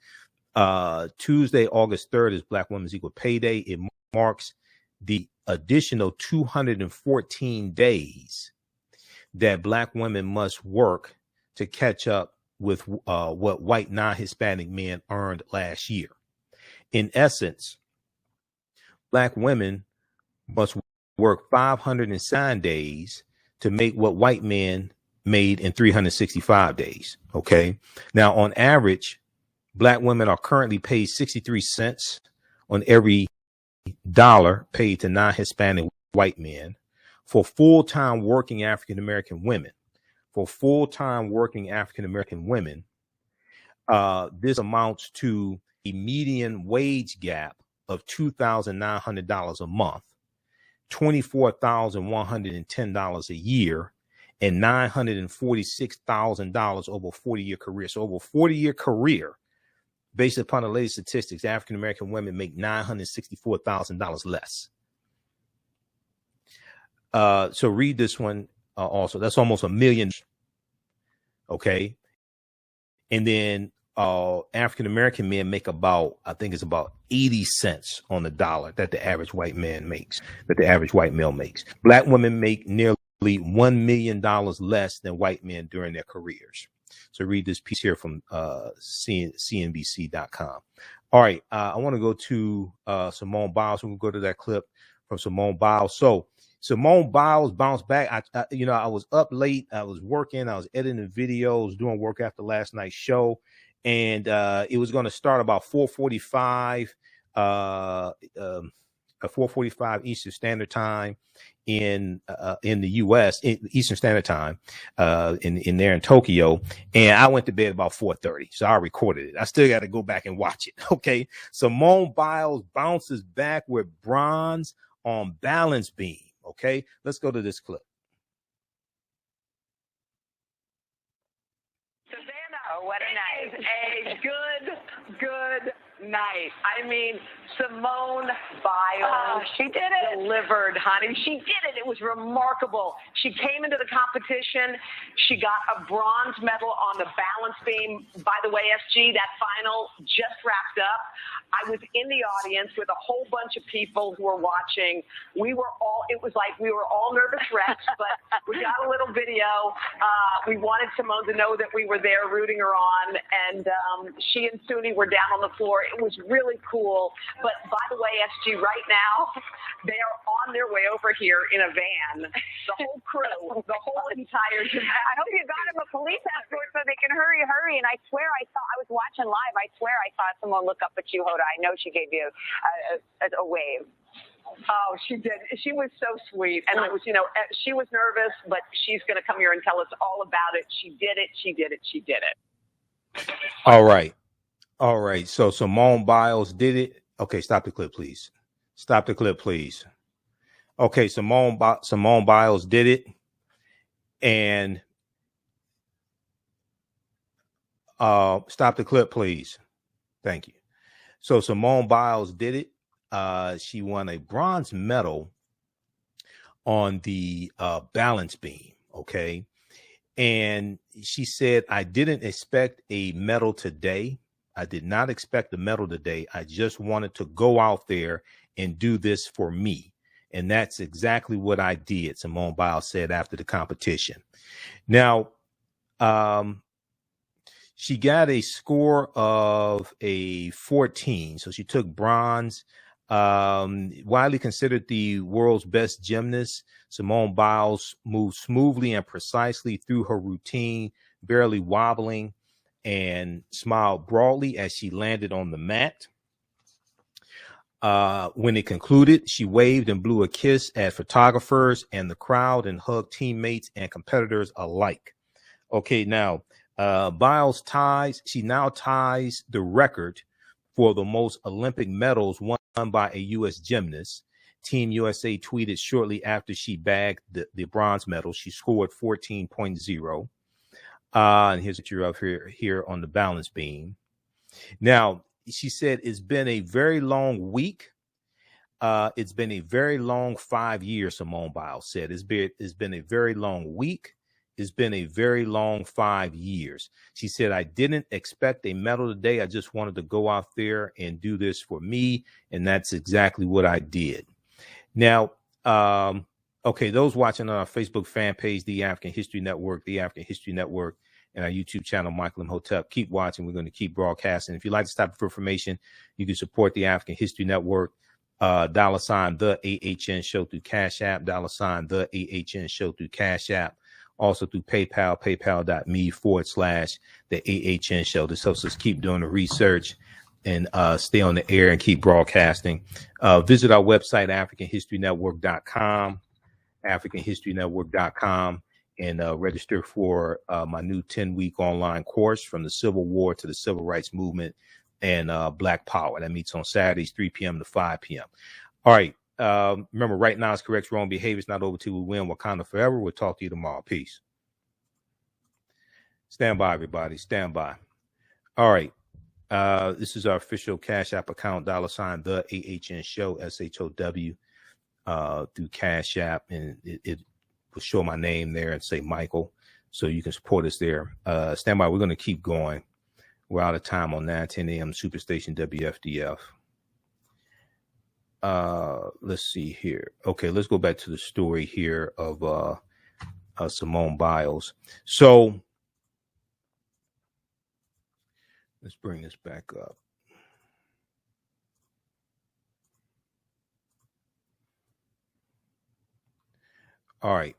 Tuesday, August 3rd is Black Women's Equal Pay Day. It marks the additional 214 days that Black women must work to catch up with what white non-Hispanic men earned last year. In essence, Black women must work 509 days to make what white men made in 365 days. Okay. Now, on average, Black women are currently paid 63 cents on every dollar paid to non-Hispanic white men. For full-time working African-American women, this amounts to a median wage gap of $2,900 a month, $24,110 a year, and $946,000 over a 40-year career. So over a 40-year career, based upon the latest statistics, African-American women make $964,000 less. So read this one also. That's almost $1 million. Okay. And then African American men make about, I think it's about 80 cents on the dollar that the average white man makes, that the average white male makes. Black women make nearly $1 million less than white men during their careers. So read this piece here from CNBC.com. All right, I want to go to Simone Biles. We're going to go to that clip from Simone Biles. So Simone Biles bounced back. I was up late. I was working. I was editing videos, doing work after last night's show. And it was going to start about 4:45, 4:45 Eastern Standard Time in the U.S. Eastern Standard Time in there in Tokyo. And I went to bed about 4:30, so I recorded it. I still got to go back and watch it. Okay, Simone Biles bounces back with bronze on balance beam. Okay, let's go to this clip. Oh, what a night. A good night. I mean, Simone Biles. She did it. Delivered, honey. She did it. It was remarkable. She came into the competition. She got a bronze medal on the balance beam. By the way, SG, that final just wrapped up. I was in the audience with a whole bunch of people who were watching. It was like we were all nervous wrecks, but we got a little video. We wanted Simone to know that we were there rooting her on, and she and Suni were down on the floor. It was really cool. But by the way, SG, right now, they are on their way over here in a van. The whole crew, the whole entire gym. I hope you got him a police escort so they can hurry. And I swear I was watching live. I swear I saw someone look up at you, Hoda. I know she gave you a wave. Oh, she did. She was so sweet. And it was, she was nervous, but she's going to come here and tell us all about it. She did it. She did it. She did it. All right. So Simone Biles did it. Okay, stop the clip, please. Okay, Simone Biles did it. And stop the clip, please. Thank you. So Simone Biles did it. She won a bronze medal on the balance beam. Okay. And she said, I didn't expect a medal today. I did not expect a medal today. I just wanted to go out there and do this for me. And that's exactly what I did, Simone Biles said after the competition. Now, she got a score of a 14. So she took bronze. Widely considered the world's best gymnast, Simone Biles moved smoothly and precisely through her routine, barely wobbling, and smiled broadly as she landed on the mat. When it concluded, she waved and blew a kiss at photographers and the crowd and hugged teammates and competitors alike. Okay, now Biles now ties the record for the most Olympic medals won by a U.S. gymnast. Team USA tweeted shortly after she bagged the bronze medal. She scored 14.0. And here's a picture of her here on the balance beam. Now, she said, it's been a very long week. It's been a very long 5 years, Simone Biles said. It's been a very long week. It's been a very long 5 years. She said, I didn't expect a medal today. I just wanted to go out there and do this for me. And that's exactly what I did. Now, okay, those watching on our Facebook fan page, The African History Network, and our YouTube channel, Michael Imhotep, keep watching. We're going to keep broadcasting. If you'd like to stop for information, you can support the African History Network, $ the AHN show through Cash App, $ the AHN show through Cash App, also through PayPal, paypal.me/the AHN show. This helps us keep doing the research and stay on the air and keep broadcasting. Visit our website, africanhistorynetwork.com, and register for my new 10-week online course, From the Civil War to the Civil Rights Movement and Black Power. That meets on Saturdays, 3 p.m. to 5 p.m. All right. Remember, right now is correct. Wrong behavior is not over till we win. Wakanda forever. We'll talk to you tomorrow. Peace. Stand by, everybody. Stand by. All right. This is our official Cash App account, $ the AHN show, SHOW, through Cash App. And it will show my name there and say Michael. So you can support us there. Stand by. We're going to keep going. We're out of time on 9:10 a.m. Superstation WFDF. Let's see here. Okay, let's go back to the story here of Simone Biles. So let's bring this back up. All right.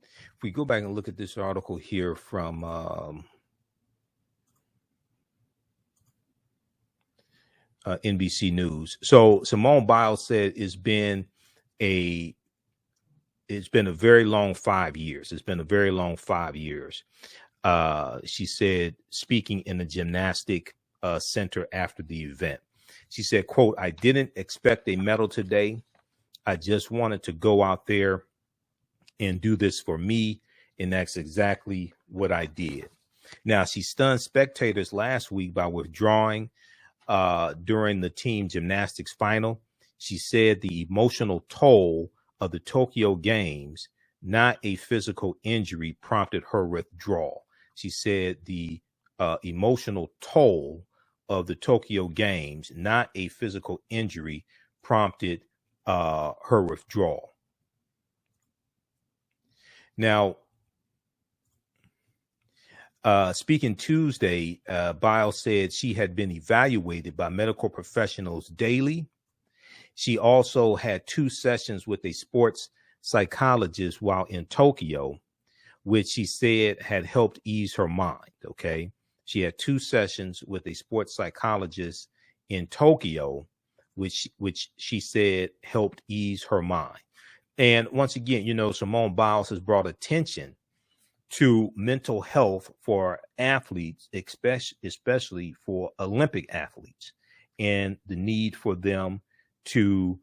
If we go back and look at this article here from NBC News. So Simone Biles said it's been a very long 5 years. It's been a very long 5 years. She said, speaking in the gymnastic center after the event, she said, quote, "I didn't expect a medal today. I just wanted to go out there and do this for me. And that's exactly what I did." Now, she stunned spectators last week by withdrawing during the team gymnastics final. She said the emotional toll of the Tokyo Games, not a physical injury, prompted her withdrawal. She said the emotional toll of the Tokyo Games, not a physical injury, prompted her withdrawal. Now, speaking Tuesday, Biles said she had been evaluated by medical professionals daily. She also had 2 sessions with a sports psychologist while in Tokyo, which she said had helped ease her mind. Okay. She had 2 sessions with a sports psychologist in Tokyo, which she said helped ease her mind. And once again, you know, Simone Biles has brought attention to mental health for athletes, especially for Olympic athletes, and the need for them to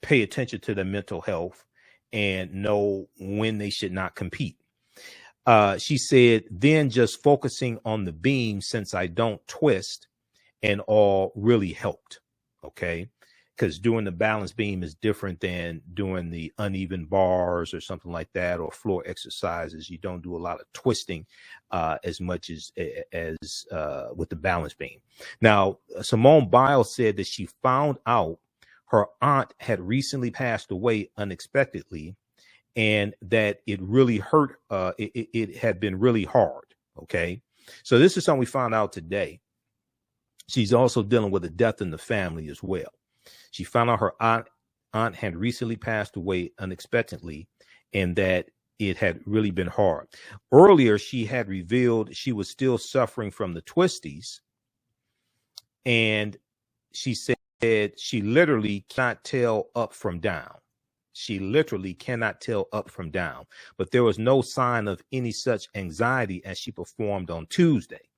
pay attention to their mental health and know when they should not compete. She said, then just focusing on the beam, since I don't twist and all, really helped. Okay. Because doing the balance beam is different than doing the uneven bars or something like that, or floor exercises. You don't do a lot of twisting as much as with the balance beam. Now, Simone Biles said that she found out her aunt had recently passed away unexpectedly, and that it really hurt. It had been really hard. Okay. So this is something we found out today. She's also dealing with a death in the family as well. She found out her aunt had recently passed away unexpectedly, and that it had really been hard. Earlier, she had revealed she was still suffering from the twisties, and she said she literally cannot tell up from down. She literally cannot tell up from down, but there was no sign of any such anxiety as she performed on Tuesday.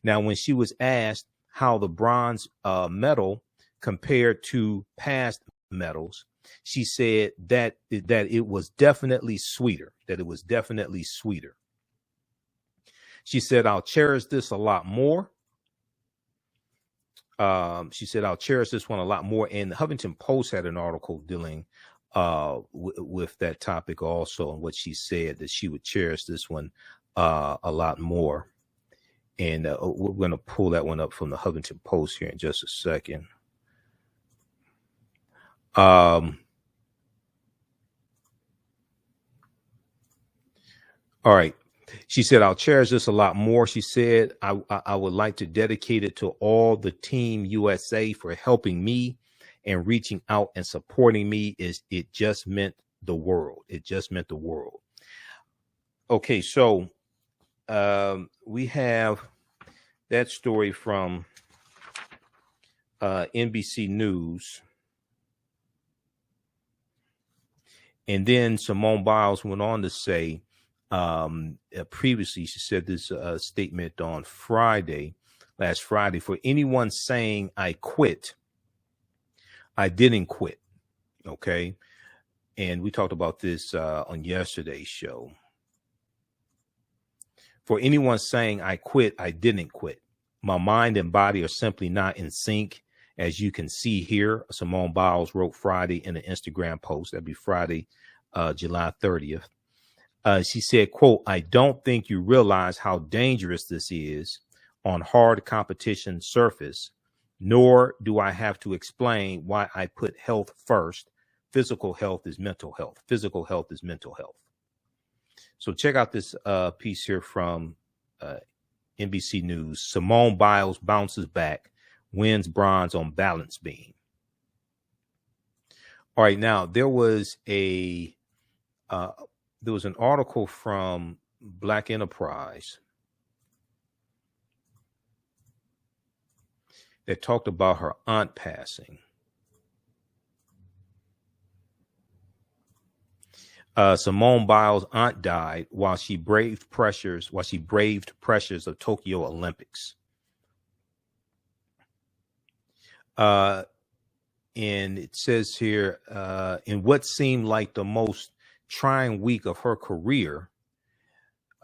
Now, when she was asked how the bronze medal compared to past medals, she said that it was definitely sweeter, She said, I'll cherish this a lot more. She said, I'll cherish this one a lot more. And the Huffington Post had an article dealing with that topic also, and what she said, that she would cherish this one a lot more. And we're going to pull that one up from the Huffington Post here in just a second. All right. She said, I'll cherish this a lot more. She said, I would like to dedicate it to all the Team USA for helping me and reaching out and supporting me. It just meant the world. It just meant the world. Okay. So we have that story from NBC News. And then Simone Biles went on to say, previously, she said this statement on last Friday, for anyone saying I quit, I didn't quit. Okay. And we talked about this on yesterday's show. For anyone saying I quit, I didn't quit. My mind and body are simply not in sync. As you can see here, Simone Biles wrote Friday in an Instagram post. That'd be Friday, July 30th. She said, quote, "I don't think you realize how dangerous this is on hard competition surface, nor do I have to explain why I put health first. Physical health is mental health. Physical health is mental health." So check out this piece here from NBC News. Simone Biles bounces back, wins bronze on balance beam. All right, now there was an article from Black Enterprise that talked about her aunt passing. Simone Biles' aunt died while she braved pressures of Tokyo Olympics. And it says here, in what seemed like the most trying week of her career,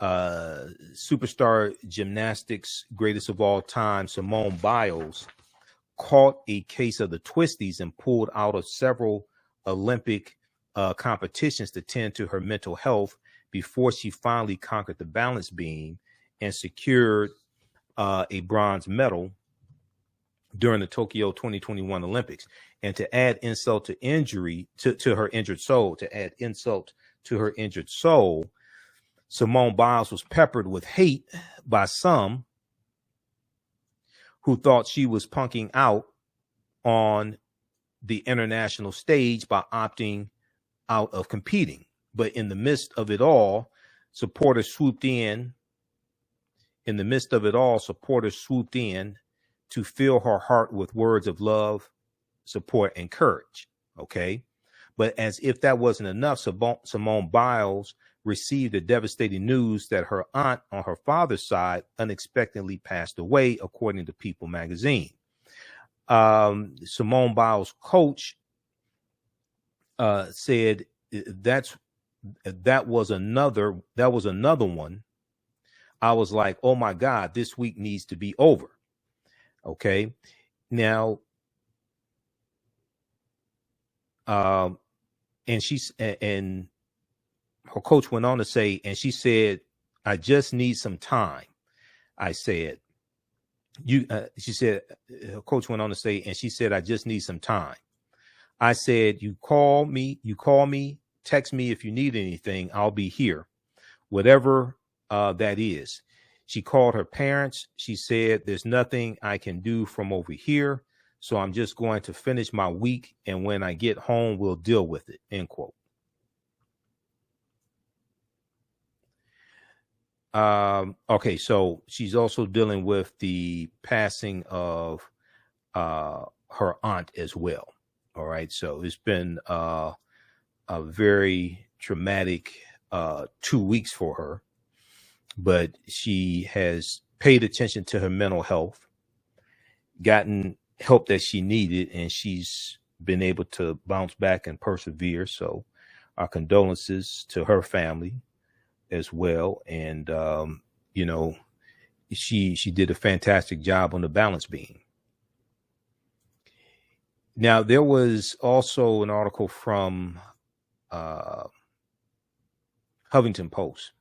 superstar gymnastics greatest of all time, Simone Biles, caught a case of the twisties and pulled out of several Olympic competitions to tend to her mental health before she finally conquered the balance beam and secured a bronze medal during the Tokyo 2021 Olympics. And to add insult to injury to her injured soul, Simone Biles was peppered with hate by some who thought she was punking out on the international stage by opting out of competing. But in the midst of it all, supporters swooped in to fill her heart with words of love, support, and courage. Okay. But as if that wasn't enough, Simone Biles received the devastating news that her aunt on her father's side unexpectedly passed away, according to People magazine. Simone Biles' coach said that was another one. I was like, oh my God, this week needs to be over. Okay. Now, and her coach went on to say, and she said, "I just need some time." I said, she said, her coach went on to say, and she said, "I just need some time." I said, you call me, text me if you need anything. I'll be here, whatever that is. She called her parents. She said, "There's nothing I can do from over here, so I'm just going to finish my week, and when I get home, we'll deal with it," end quote. Okay, so she's also dealing with the passing of her aunt as well. All right, so it's been a very traumatic 2 weeks for her, but she has paid attention to her mental health, gotten help that she needed, and she's been able to bounce back and persevere. So our condolences to her family as well. And, she did a fantastic job on the balance beam. Now, there was also an article from Huffington Post.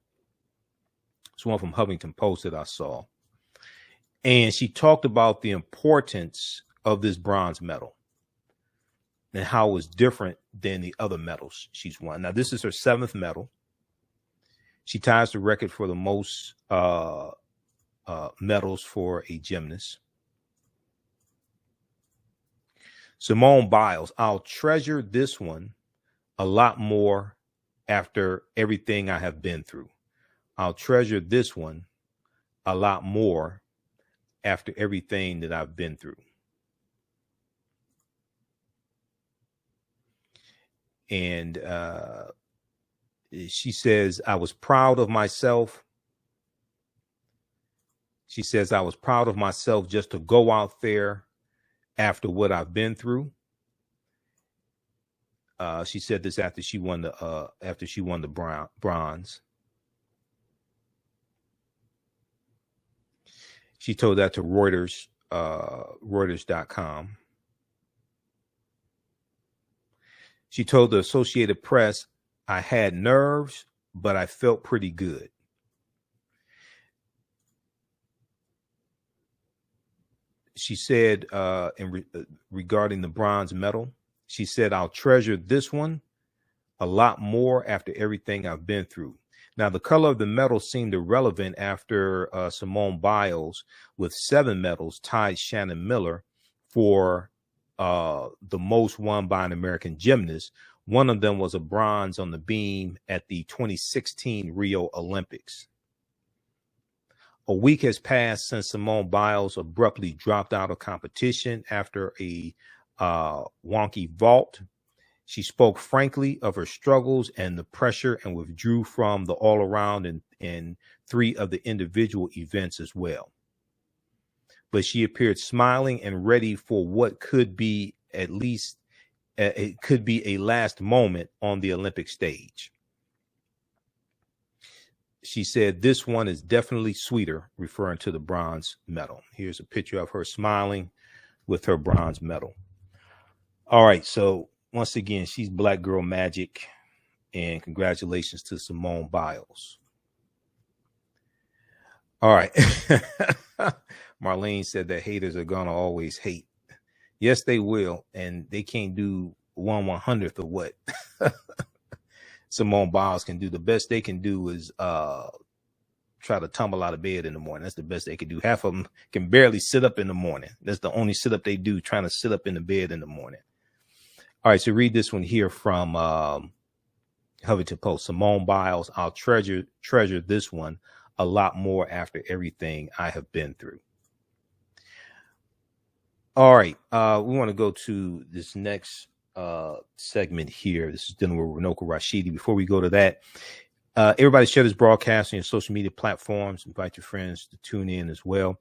It's one from Huffington Post that I saw. And she talked about the importance of this bronze medal and how it was different than the other medals she's won. Now, this is her 7th medal. She ties the record for the most medals for a gymnast. Simone Biles, "I'll treasure this one a lot more after everything I have been through. I'll treasure this one a lot more after everything that I've been through." And she says, "I was proud of myself." She says, "I was proud of myself just to go out there after what I've been through." She said this after she won the bronze. She told that to Reuters, Reuters.com. She told the Associated Press, "I had nerves, but I felt pretty good. She said, regarding the bronze medal, she said, I'll treasure this one a lot more after everything I've been through. Now, the color of the medal seemed irrelevant after Simone Biles, with 7 medals, tied Shannon Miller for the most won by an American gymnast. One of them was a bronze on the beam at the 2016 Rio Olympics. A week has passed since Simone Biles abruptly dropped out of competition after a wonky vault. She spoke frankly of her struggles and the pressure and withdrew from the all-around and 3 of the individual events as well. But she appeared smiling and ready for what could be at least it could be a last moment on the Olympic stage. She said, this one is definitely sweeter, referring to the bronze medal. Here's a picture of her smiling with her bronze medal. All right. So once again, she's Black Girl Magic, and congratulations to Simone Biles. All right. Marlene said that haters are going to always hate. Yes, they will. And they can't do 1/100th of what Simone Biles can do. The best they can do is try to tumble out of bed in the morning. That's the best they can do. Half of them can barely sit up in the morning. That's the only sit up they do, trying to sit up in the bed in the morning. All right, so read this one here from Huffington Post. Simone Biles, I'll treasure this one a lot more after everything I have been through. All right, we want to go to this next segment here. This is dealing with Runoko Rashidi. Before we go to that, everybody share this broadcast on your social media platforms. Invite your friends to tune in as well.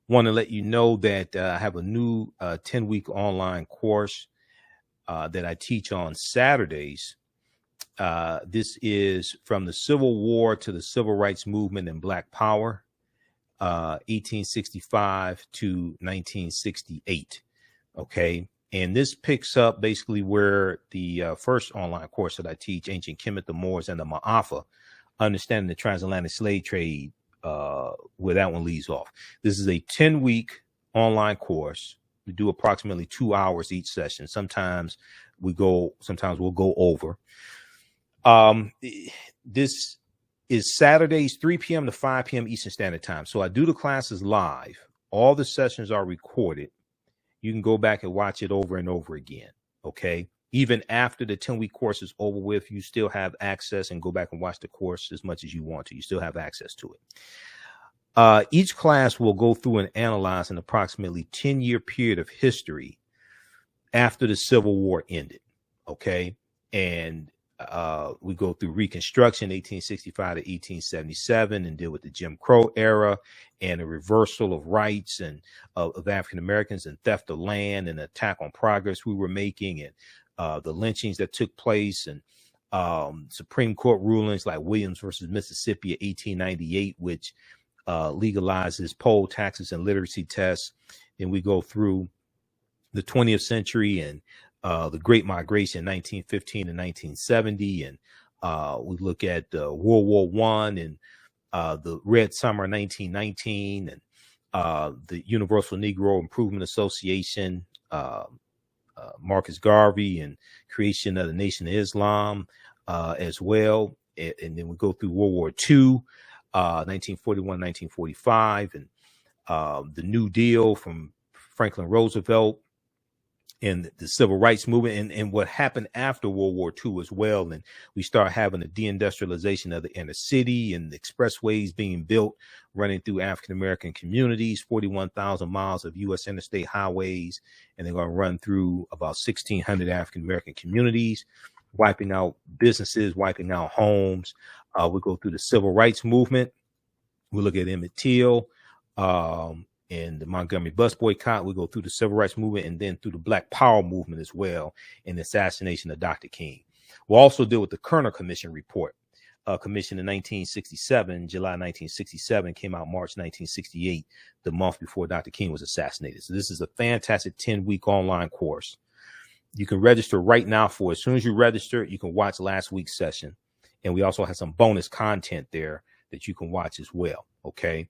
Want to let you know that I have a new 10-week online course that I teach on Saturdays. This is from the Civil War to the Civil Rights Movement and Black Power, 1865 to 1968. Okay. And this picks up basically where the first online course that I teach, Ancient Kemet, the Moors, and the Ma'afa, Understanding the Transatlantic Slave Trade, where that one leaves off. This is a 10-week online course. We do approximately 2 hours each session. Sometimes we'll go over. This is Saturdays, 3 p.m. to 5 p.m. Eastern Standard Time. So I do the classes live. All the sessions are recorded. You can go back and watch it over and over again. Okay. Even after the 10-week course is over with, you still have access, and go back and watch the course as much as you want to. You still have access to it. Each class will go through and analyze an approximately 10-year period of history after the Civil War ended. Okay. And we go through Reconstruction, 1865 to 1877, and deal with the Jim Crow era and the reversal of rights and of African Americans, and theft of land and attack on progress we were making, and the lynchings that took place, and Supreme Court rulings like Williams versus Mississippi of 1898, which legalizes poll taxes and literacy tests. Then we go through the 20th century and the Great Migration, 1915 to 1970, and we look at World War I and the Red Summer, 1919, and the Universal Negro Improvement Association, Marcus Garvey, and creation of the Nation of Islam as well. And then we go through World War II, 1941, 1945, and the New Deal from Franklin Roosevelt, and the civil rights movement, and what happened after World War II as well. And we start having a deindustrialization of the inner city and the expressways being built running through African-American communities, 41,000 miles of U.S. interstate highways, and they're going to run through about 1,600 African-American communities, wiping out businesses, wiping out homes. We go through the civil rights movement. We look at Emmett Till, and the Montgomery bus boycott. We go through the civil rights movement, and then through the Black Power movement as well, and the assassination of Dr. King. We'll also deal with the Kerner Commission report, commissioned in 1967, July 1967, came out March 1968, the month before Dr. King was assassinated. So this is a fantastic 10-week online course. You can register right now for it. As soon as you register, you can watch last week's session. And we also have some bonus content there that you can watch as well. Okay.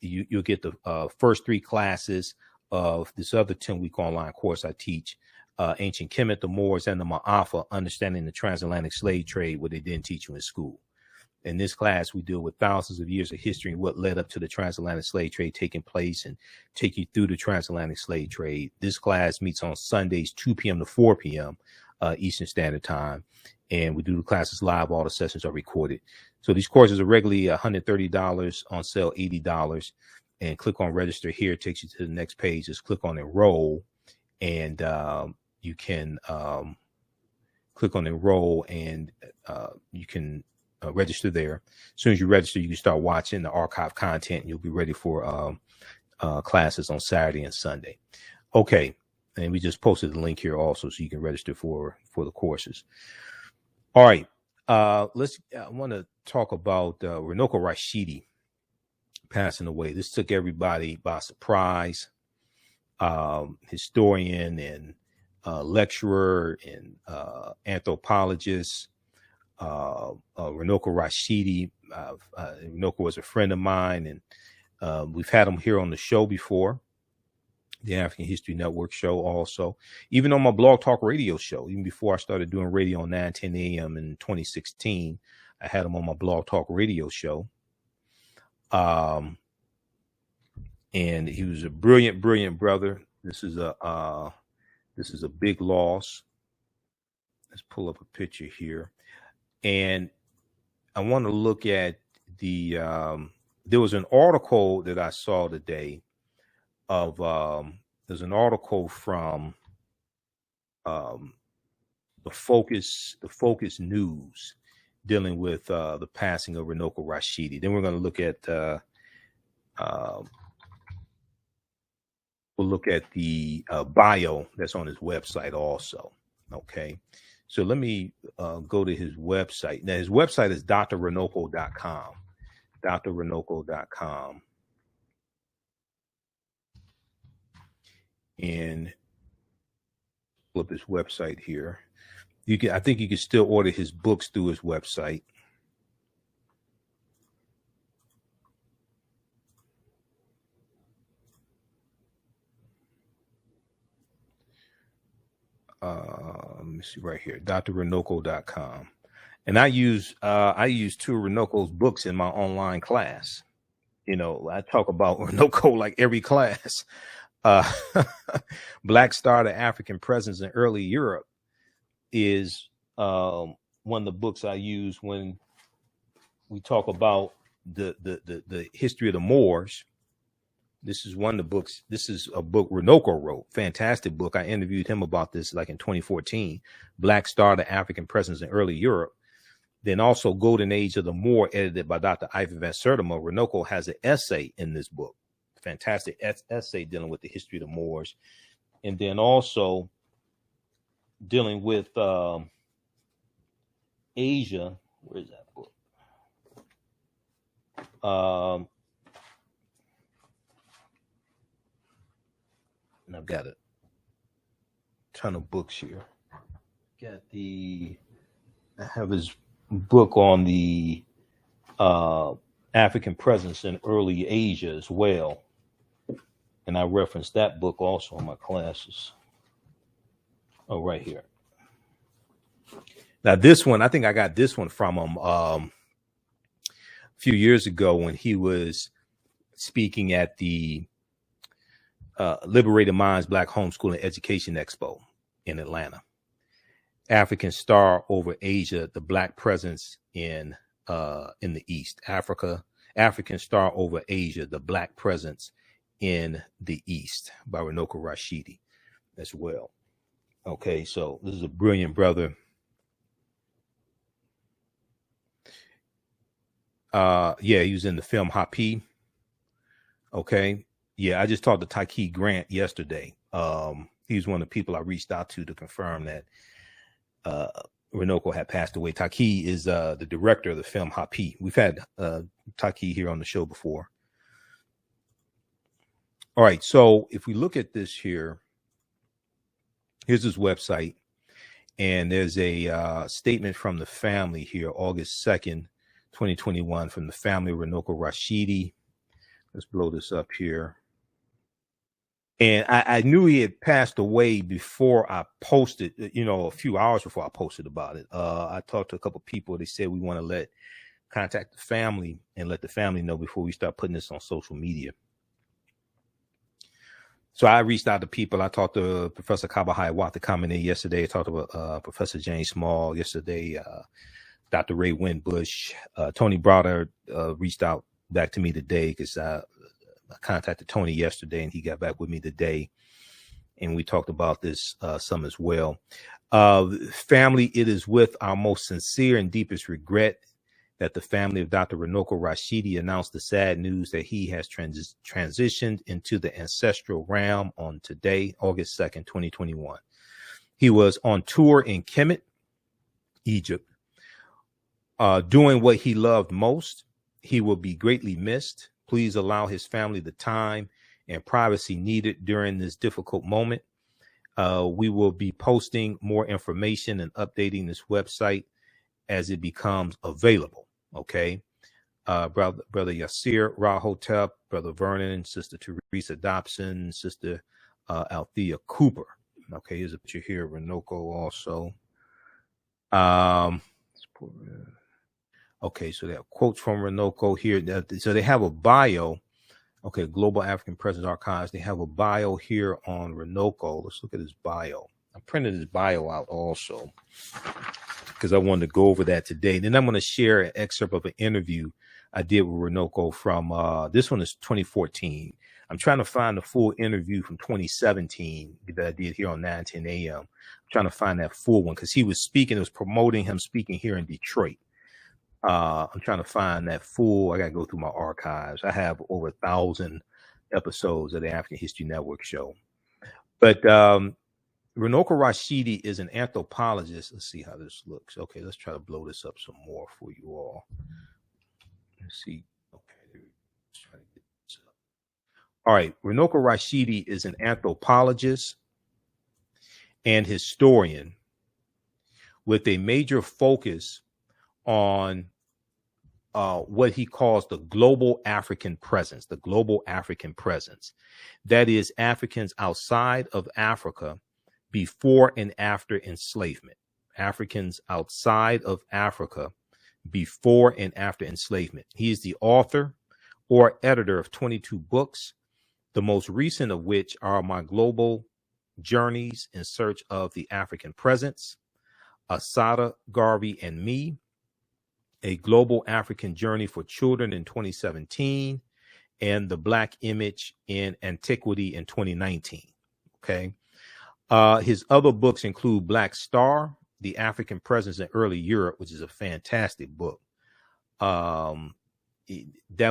You'll get the first 3 classes of this other 10-week online course I teach, Ancient Kemet, the Moors, and the Ma'afa, Understanding the Transatlantic Slave Trade, what they didn't teach you in school. In this class, we deal with thousands of years of history and what led up to the transatlantic slave trade taking place and take you through the transatlantic slave trade. This class meets on Sundays, 2 p.m. to 4 p.m. Eastern Standard Time. And we do the classes live. All the sessions are recorded. So these courses are regularly $130, on sale $80. And click on register here. It takes you to the next page. Just click on enroll. And you can click on enroll, and you can register there. As soon as you register, you can start watching the archive content, and you'll be ready for classes on Saturday and Sunday. Okay. And we just posted the link here also, so you can register for the courses. All right. I want to talk about Runoko Rashidi passing away. This took everybody by surprise. Historian and lecturer and anthropologist. Runoko Rashidi. Runoko was a friend of mine, and we've had him here on the show before, the African History Network show also, even on my Blog Talk Radio show. Even before I started doing radio on 9:10 a.m. in 2016, I had him on my Blog Talk Radio show. And he was a brilliant brother. This is a big loss. Let's pull up a picture here. And I want to look at there was an article that I saw today of, there's an article from the Focus News dealing with the passing of Runoko Rashidi. Then we're going to look at the bio that's on his website also. Okay. So let me go to his website. Now, his website is drrunoko.com. drrunoko.com. And pull up his website here. I think you can still order his books through his website. Let me see right here, drrunoko.com. And I use 2 of Runoko's books in my online class. You know, I talk about Runoko like every class. Black Star, the African Presence in Early Europe is one of the books I use when we talk about the history of the Moors. This is one of the books. This is a book Runoko wrote. Fantastic book. I interviewed him about this like in 2014. Black Star, the African Presence in Early Europe. Then also Golden Age of the Moor, edited by Dr. Ivan Van Sertima. Runoko has an essay in this book. Fantastic essay dealing with the history of the Moors. And then also dealing with Asia. Where is that book? And I've got a ton of books here. I have his book on the African presence in early Asia as well. And I reference that book also in my classes. Oh, right here. Now this one, I think I got this one from him a few years ago when he was speaking at the Liberated Minds Black Homeschooling Education Expo in Atlanta. African Star over Asia, the Black presence in the East. African Star over Asia, the Black presence in the East, by Runoko Rashidi as well. Okay, so this is a brilliant brother. He was in the film Hapi. Okay. Yeah, I just talked to Tyke Grant yesterday. He's one of the people I reached out to confirm that Runoko had passed away. Tyke is the director of the film Hapi. We've had Tyke here on the show before. All right, so if we look at this here, here's his website. And there's a statement from the family here, August 2nd, 2021, from the family of Runoko Rashidi. Let's blow this up here. And I knew he had passed away before I posted, a few hours before I posted about it. I talked to a couple of people. They said we want to contact the family and let the family know before we start putting this on social media. So I reached out to people. I talked to Professor Kabahai Wata Kamene yesterday. I talked to Professor James Small yesterday, Dr. Ray Winbush. Tony Browder reached out back to me today because I contacted Tony yesterday and he got back with me today. And we talked about this some as well. Family, it is with our most sincere and deepest regret that the family of Dr. Runoko Rashidi announced the sad news that he has transitioned into the ancestral realm on today, August 2nd, 2021. He was on tour in Kemet, Egypt, doing what he loved most. He will be greatly missed. Please allow his family the time and privacy needed during this difficult moment. We will be posting more information and updating this website as it becomes available. Okay. Brother Yasir Rahotep, Brother Vernon, Sister Teresa Dobson, Sister Althea Cooper. Okay, here's a picture here of Runoko also. Okay, so they have quotes from Runoko here. So they have a bio. Okay, Global African Presence Archives. They have a bio here on Runoko. Let's look at his bio. I printed his bio out also because I wanted to go over that today. Then I'm going to share an excerpt of an interview I did with Runoko from, this one is 2014. I'm trying to find the full interview from 2017 that I did here on 910 AM. I'm trying to find that full one because he was speaking, it was promoting him speaking here in Detroit. I'm trying to find that full, I got to go through my archives. I have over 1,000 episodes of the African History Network show. But Runoko Rashidi is an anthropologist. Let's see how this looks. Okay, let's try to blow this up some more for you all. Let's see. Okay, let's try to get this up. All right, Runoko Rashidi is an anthropologist and historian with a major focus on what he calls the global African presence, That is Africans outside of Africa before and after enslavement. Africans outside of Africa before and after enslavement. He is the author or editor of 22 books, the most recent of which are My Global Journeys in Search of the African Presence, Asada, Garvey, and Me, A Global African Journey for Children in 2017, and The Black Image in Antiquity in 2019. Okay. His other books include Black Star, The African Presence in Early Europe, which is a fantastic book. That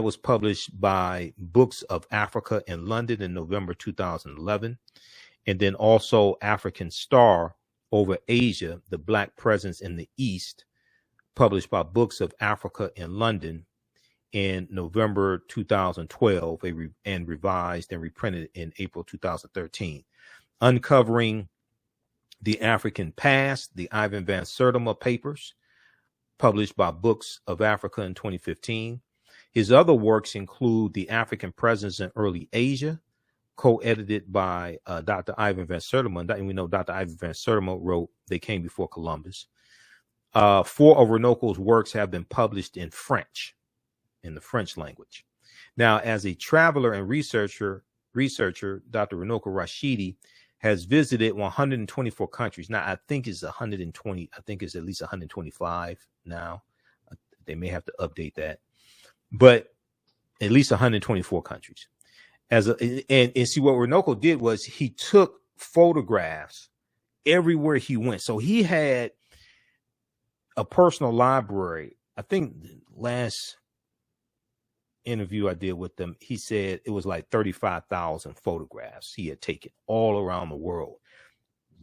was published by Books of Africa in London in November 2011. And then also African Star over Asia, The Black Presence in the East, published by Books of Africa in London in November 2012 and revised and reprinted in April 2013. Uncovering the African Past, the Ivan Van Sertima Papers, published by Books of Africa in 2015. His other works include The African Presence in Early Asia, co-edited by Dr. Ivan Van Sertima. And we know Dr. Ivan Van Sertima wrote They Came Before Columbus. 4 of Runoko's works have been published in French, in the French language. Now, as a traveler and researcher, Dr. Runoko Rashidi has visited 124 countries. Now, I think it's 120. I think it's at least 125 now. They may have to update that, but at least 124 countries. And see, what Runoko did was he took photographs everywhere he went. So he had a personal library. I think last interview I did with them, he said it was like 35,000 photographs he had taken all around the world,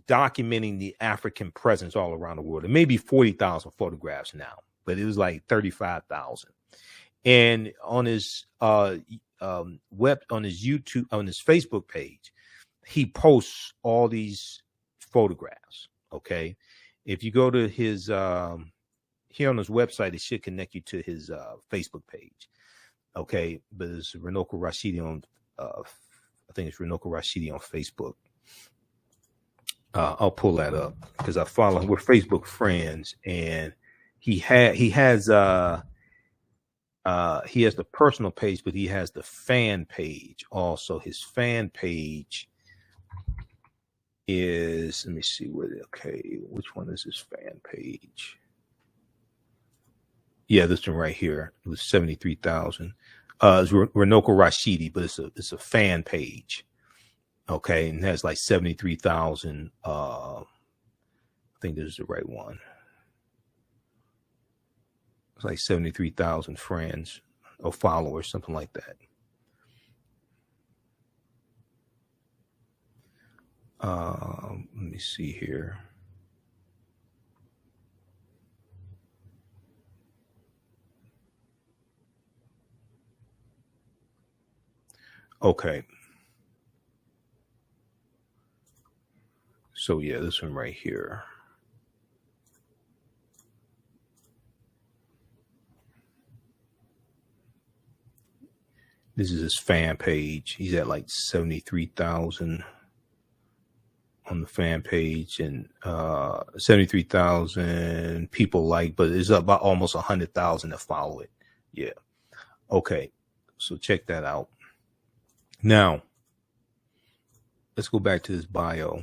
documenting the African presence all around the world. It may be 40,000 photographs now, but it was like 35,000. And on his on his YouTube, on his Facebook page, he posts all these photographs. Okay. If you go to his here on his website, it should connect you to his Facebook page. Okay, but it's Runoko Rashidi on I think it's Runoko Rashidi on Facebook. I'll pull that up because we're Facebook friends, and he has the personal page, but he has the fan page also. His fan page is, let me see which one is his fan page? Yeah, this one right here. It was 73,000. It's Runoko Rashidi, but it's a fan page. Okay, and it has like 73,000. I think this is the right one. It's like 73,000 friends or followers, something like that. Let me see here. Okay. So yeah, this one right here. This is his fan page. He's at like 73,000 on the fan page, and 73,000 people like, but it's about almost 100,000 that follow it. Yeah. Okay. So check that out. Now, let's go back to his bio.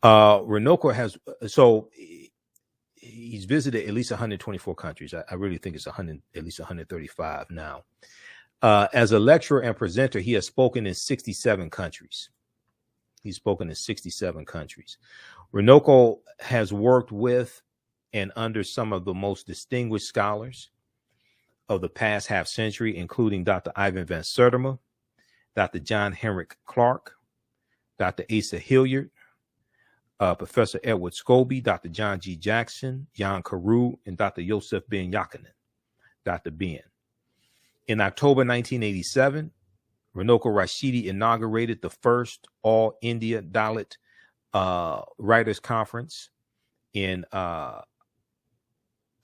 Runoko has, so he's visited at least 124 countries. I really think it's at least 135 now. As a lecturer and presenter, he has spoken in 67 countries. He's spoken in 67 countries. Runoko has worked with and under some of the most distinguished scholars of the past half century, including Dr. Ivan Van Sertima, Dr. John Henrik Clarke, Dr. Asa Hilliard, Professor Edward Scobie, Dr. John G. Jackson, Jan Carew, and Dr. Yosef Ben Yakinen, Dr. Ben. In October 1987, Runoko Rashidi inaugurated the first All India Dalit Writers Conference in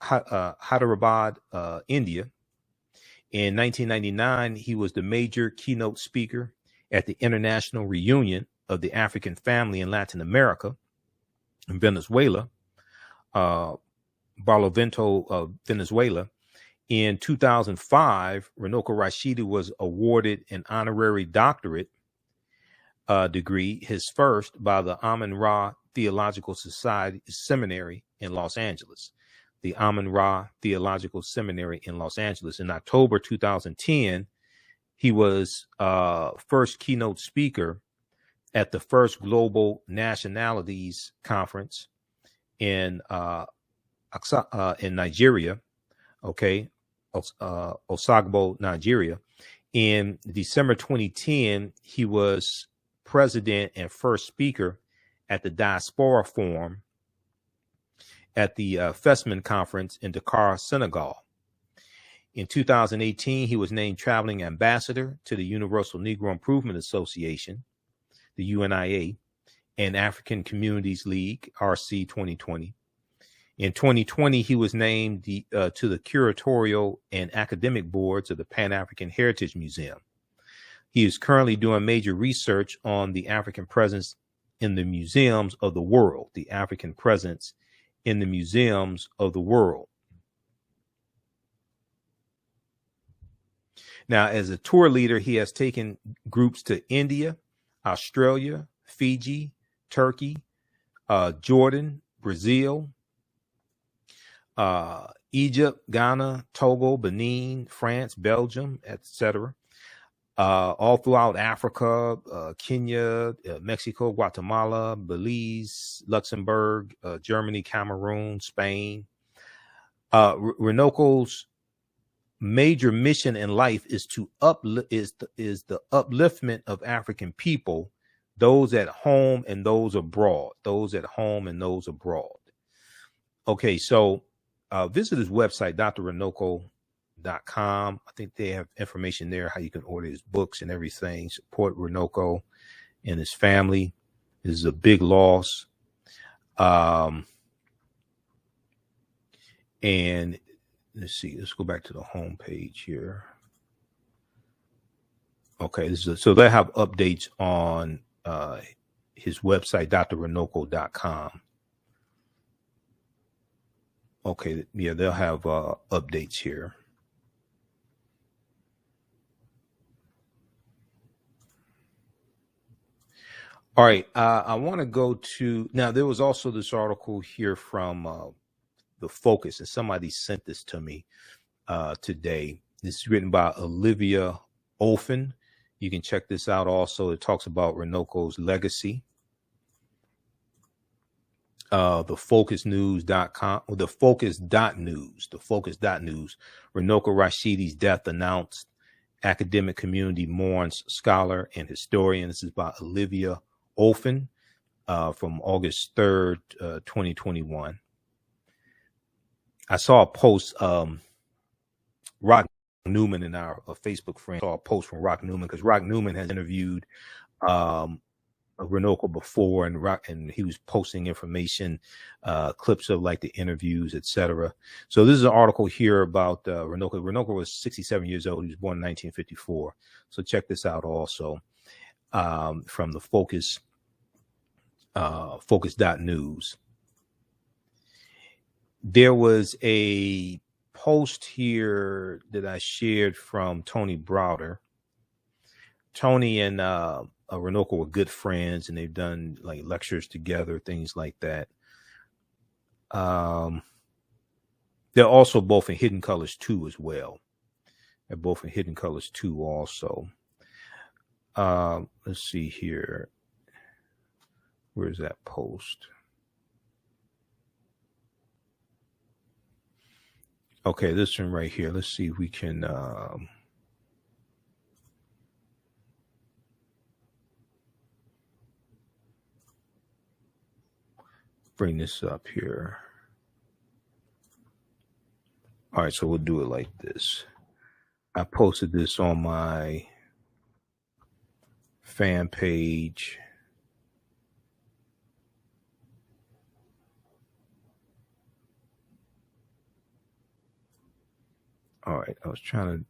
Hyderabad, India. In 1999, he was the major keynote speaker at the International Reunion of the African Family in Latin America, in Venezuela, Barlovento, Venezuela. In 2005, Runoko Rashidi was awarded an honorary doctorate degree, his first, by the Amun-Ra Theological Society Seminary in Los Angeles. The Amun-Ra Theological Seminary in Los Angeles. In October 2010, he was first keynote speaker at the first Global Nationalities Conference in Nigeria, okay, Osogbo, Nigeria. In December 2010, he was president and first speaker at the Diaspora Forum at the Fesman Conference in Dakar, Senegal. In 2018, he was named traveling ambassador to the Universal Negro Improvement Association, the UNIA, and African Communities League, RC 2020. In 2020, he was named to the curatorial and academic boards of the Pan-African Heritage Museum. He is currently doing major research on the African presence in the museums of the world, the African presence in the museums of the world. Now, as a tour leader, he has taken groups to India, Australia, Fiji, Turkey, Jordan, Brazil, Egypt, Ghana, Togo, Benin, France, Belgium, etc. All throughout Africa, Kenya, Mexico, Guatemala, Belize, Luxembourg, Germany, Cameroon, Spain. Runoko's major mission in life is to the upliftment of African people, those at home and those abroad. Those at home and those abroad. Okay, so visit his website, drrunoko.com. I think they have information there, how you can order his books and everything. Support Runoko and his family. This is a big loss. And let's see, let's go back to the home page here. Okay, so they have updates on his website, drrunoko.com. Okay, yeah, they'll have updates here. All right, I want to go to, now there was also this article here from The Focus, and somebody sent this to me today. This is written by Olivia Olfen. You can check this out also. It talks about Runoko's legacy. Thefocusnews.com, or thefocus.news, thefocus.news. Runoko Rashidi's death announced. Academic community mourns scholar and historian. This is by Olivia Olfen from August 3rd, 2021. I saw a post, Rock Newman and our Facebook friend saw a post from Rock Newman, because Rock Newman has interviewed Runoko before, and he was posting information, clips of like the interviews, etc. So this is an article here about Runoko. Runoko was 67 years old. He was born in 1954. So check this out also from the Focus, focus.news. There was a post here that I shared from Tony Browder. Tony and Runoko were good friends, and they've done like lectures together, things like that. They're also both in Hidden Colors 2 as well. They're both in Hidden Colors 2 also. Let's see here. Where's that post? Okay, this one right here. Let's see if we can bring this up here. All right, so we'll do it like this. I posted this on my fan page. All right, I was trying to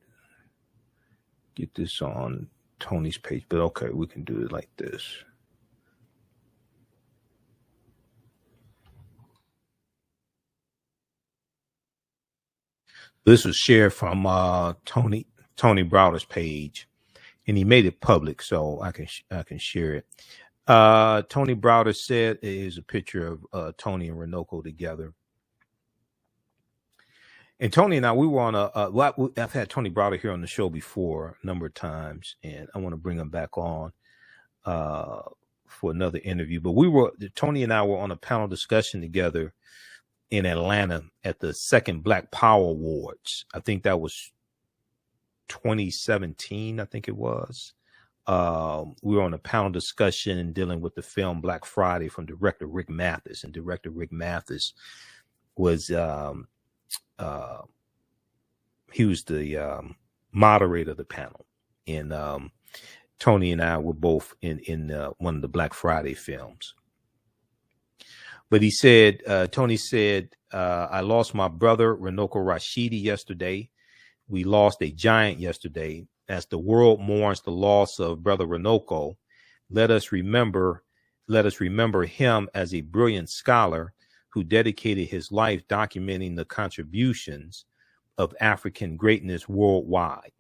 get this on Tony's page, but okay, we can do it like this. This was shared from Tony Browder's page, and he made it public, so I can share it. Tony Browder said, it is a picture of Tony and Runoko together. And Tony and I, we were on I've had Tony Browder here on the show before a number of times, and I want to bring him back on for another interview. But Tony and I were on a panel discussion together in Atlanta at the second Black Power Awards. I think that was 2017, I think it was. We were on a panel discussion dealing with the film Black Friday from director Rick Mathis, and director Rick Mathis was he was the moderator of the panel, and Tony and I were both in one of the Black Friday films. But he said, Tony said, I lost my brother Runoko Rashidi yesterday. We lost a giant yesterday. As the world mourns the loss of brother Runoko, let us remember him as a brilliant scholar who dedicated his life documenting the contributions of African greatness worldwide.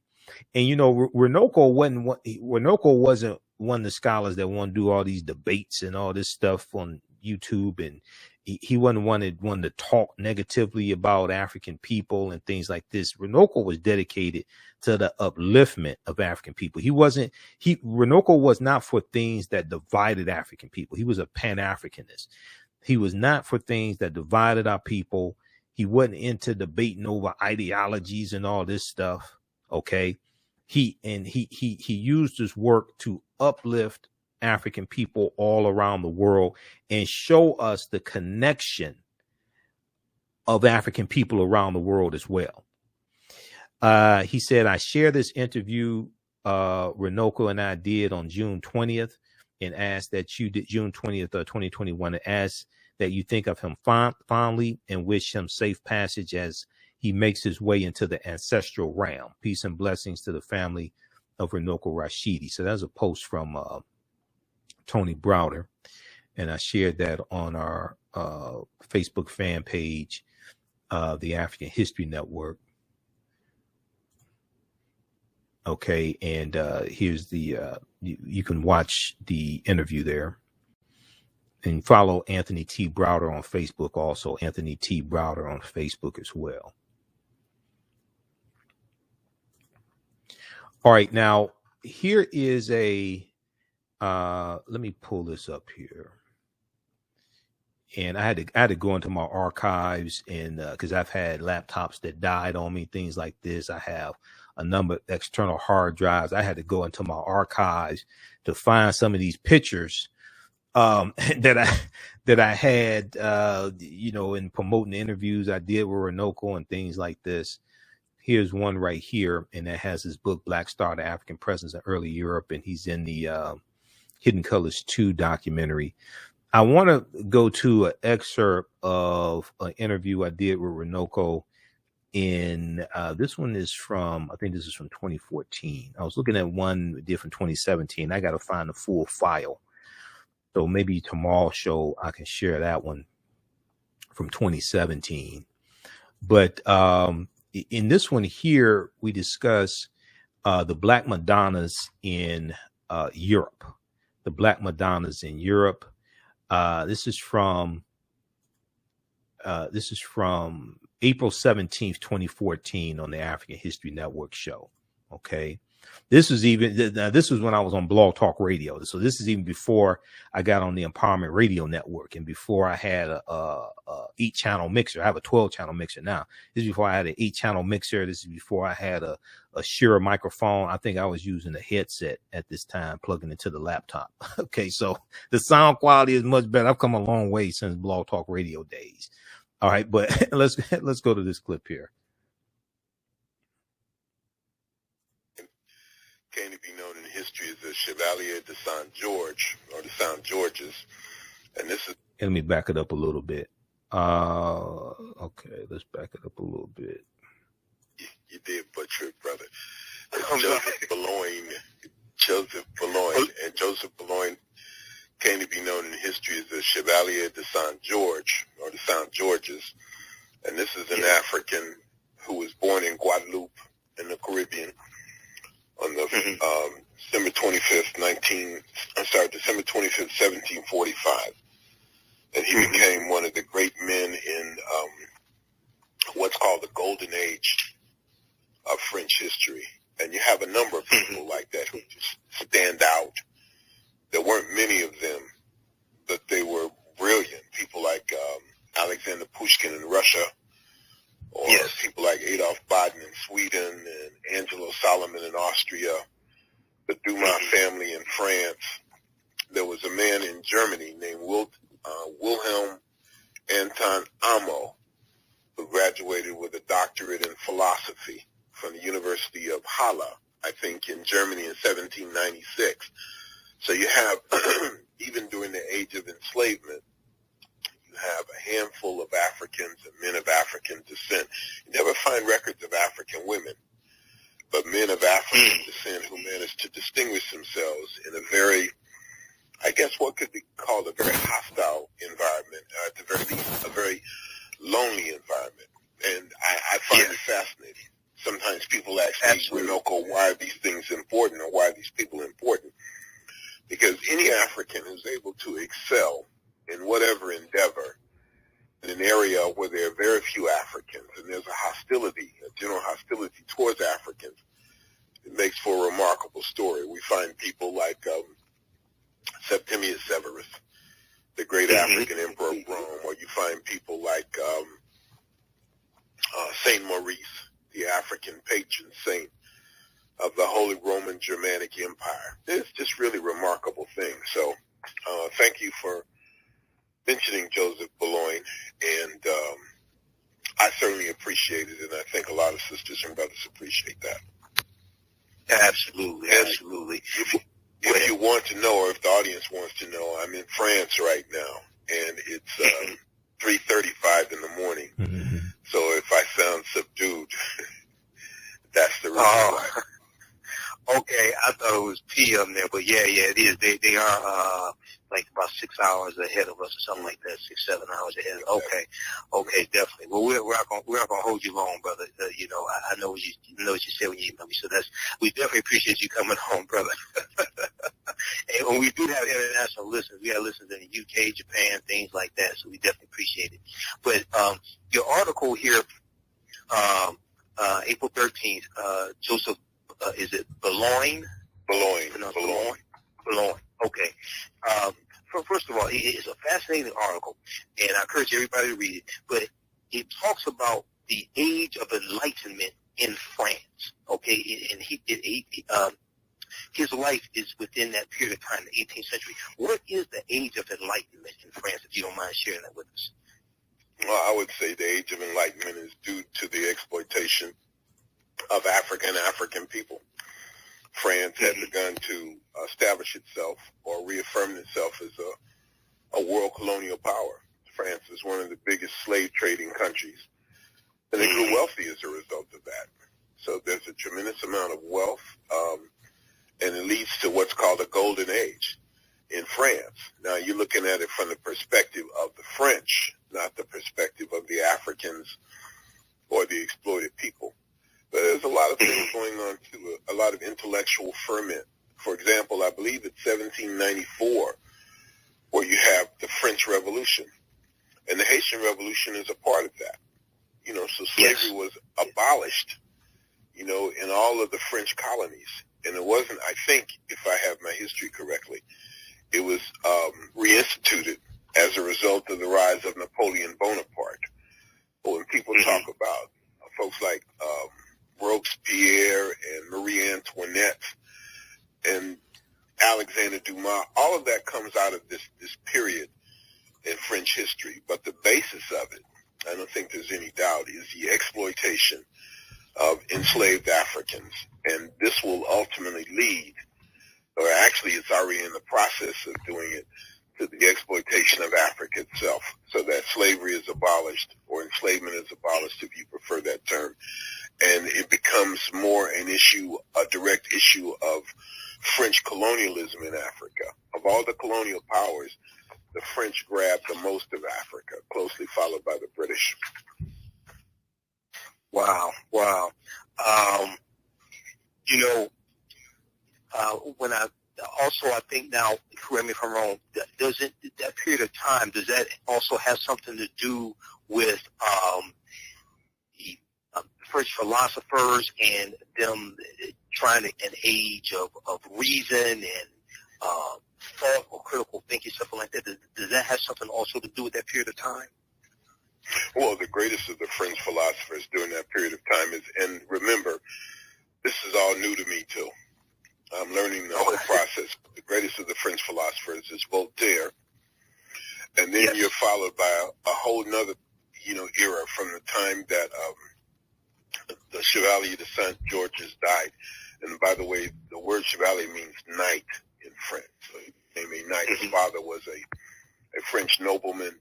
And, you know, Runoko wasn't one of the scholars that want to do all these debates and all this stuff on YouTube, and he wasn't one to talk negatively about African people and things like this. Runoko was dedicated to the upliftment of African people. Runoko was not for things that divided African people. He was a Pan-Africanist. He was not for things that divided our people. He wasn't into debating over ideologies and all this stuff. Okay. He used his work to uplift African people all around the world and show us the connection of African people around the world as well. He said, I share this interview Runoko and I did on June 20th and ask that you did June 20th, 2021, and ask that you think of him fondly and wish him safe passage as he makes his way into the ancestral realm. Peace and blessings to the family of Runoko Rashidi. So that's a post from Tony Browder, and I shared that on our Facebook fan page, the African History Network. Okay, and here's the you can watch the interview there, and follow Anthony T. Browder on Facebook also. Anthony T. Browder on Facebook as well. All right, now here is a let me pull this up here. And I had to go into my archives, and because I've had laptops that died on me, things like this. I have a number of external hard drives. I had to go into my archives to find some of these pictures that I had, in promoting the interviews I did with Runoko and things like this. Here's one right here, and that has his book, Black Star, the African Presence in Early Europe, and he's in the Hidden Colors 2 documentary. I want to go to an excerpt of an interview I did with Runoko in, this one is from, I think this is from 2014. I was looking at one we did from 2017. I got to find the full file. So maybe tomorrow's show, I can share that one from 2017. But in this one here, we discuss the Black Madonnas in Europe. The Black Madonnas in Europe. This is from April 17th, 2014 on the African History Network show. Okay. This was when I was on Blog Talk Radio. So this is even before I got on the Empowerment Radio Network and before I had a 8-channel mixer. I have a 12-channel mixer now. This is before I had an 8-channel mixer. This is before I had a Shure microphone. I think I was using a headset at this time, plugging into the laptop. Okay, so the sound quality is much better. I've come a long way since Blog Talk Radio days. All right, but let's go to this clip here. Came to be known in history as the Chevalier de Saint George, or the Saint Georges, and this is. Let me back it up a little bit. Okay, let's back it up a little bit. You did butcher it, brother. Joseph Boulogne came to be known in history as the Chevalier de Saint George, or the Saint Georges, and this is an African who was born in Guadeloupe in the Caribbean on the December 25th, 1745. And he became one of the great men in what's called the golden age of French history. And you have a number of people like that who just stand out. There weren't many of them, but they were brilliant. People like Alexander Pushkin in Russia, or people like Adolf Baden in Sweden and Angelo Solomon in Austria, the Dumas family in France. There was a man in Germany named Wilhelm Anton Amo, who graduated with a doctorate in philosophy from the University of Halle, I think, in Germany in 1796. So you have, even during the age of enslavement, you have a handful of Africans and men of African descent. You never find records of African women, but men of African descent who managed to distinguish themselves in a very, I guess what could be called a very hostile environment, at the very least, a very lonely environment. And I find it fascinating. Sometimes people ask me, Runoko, why are these things important, or why are these people important? Because any African who's able to excel in whatever endeavor in an area where there are very few Africans and there's a hostility, a general hostility towards Africans, it makes for a remarkable story. We find people like Septimius Severus, the great African emperor of Rome, or you find people like Saint Maurice, the African patron saint of the Holy Roman Germanic Empire. It's just really remarkable thing. So thank you for mentioning Joseph Boulogne, and I certainly appreciate it, and I think a lot of sisters and brothers appreciate that. Absolutely. if you want to know, or if the audience wants to know, I'm in France right now, and it's 3:35 in the morning. Mm-hmm. So if I sound subdued, that's the reason why. Okay, I thought it was PM there, but yeah, it is. They are like about 6 hours ahead of us or something like that, 6-7 hours ahead. Okay, definitely. Well, we're not gonna hold you long, brother. I know what you said when you emailed me, so we definitely appreciate you coming home, brother. And when we do have international listeners, we have listeners in the UK, Japan, things like that, so we definitely appreciate it. But your article here, April 13th, Joseph. Is it Boulogne? Boulogne. Okay. First of all, it's a fascinating article, and I encourage everybody to read it. But it talks about the age of enlightenment in France. Okay, and his life is within that period of time, the 18th century. What is the age of enlightenment in France? If you don't mind sharing that with us. Well, I would say the age of enlightenment is due to the exploitation of African people. France had begun to establish itself or reaffirm itself as a world colonial power. France is one of the biggest slave trading countries, and it grew wealthy as a result of that. So there's a tremendous amount of wealth, and it leads to what's called a golden age in France. Now, you're looking at it from the perspective of the French, not the perspective of the Africans or the exploited people. But there's a lot of things going on, too, a lot of intellectual ferment. For example, I believe it's 1794 where you have the French Revolution. And the Haitian Revolution is a part of that. So slavery was abolished, in all of the French colonies. And it wasn't, I think, if I have my history correctly, it was reinstituted as a result of the rise of Napoleon Bonaparte. But when people talk about folks like Robespierre and Marie Antoinette and Alexander Dumas, all of that comes out of this period in French history. But the basis of it, I don't think there's any doubt, is the exploitation of enslaved Africans. And this will ultimately lead, or actually it's already in the process of doing it, to the exploitation of Africa itself, so that slavery is abolished, or enslavement is abolished, if you prefer that term. And it becomes more an issue, a direct issue of French colonialism in Africa. Of all the colonial powers, the French grabbed the most of Africa, closely followed by the British. Wow. When I think now, correct me if I'm wrong, doesn't that period of time, does that also have something to do with the French philosophers and them trying to, an age of reason and thought or critical thinking, something like that? Does that have something also to do with that period of time? Well, the greatest of the French philosophers during that period of time is, and remember, this is all new to me too. I'm learning the whole process. The greatest of the French philosophers is Voltaire, and then you're followed by a whole nother, era from the time that the Chevalier de Saint Georges died. And by the way, the word Chevalier means knight in French. So he became a knight. His father was a French nobleman,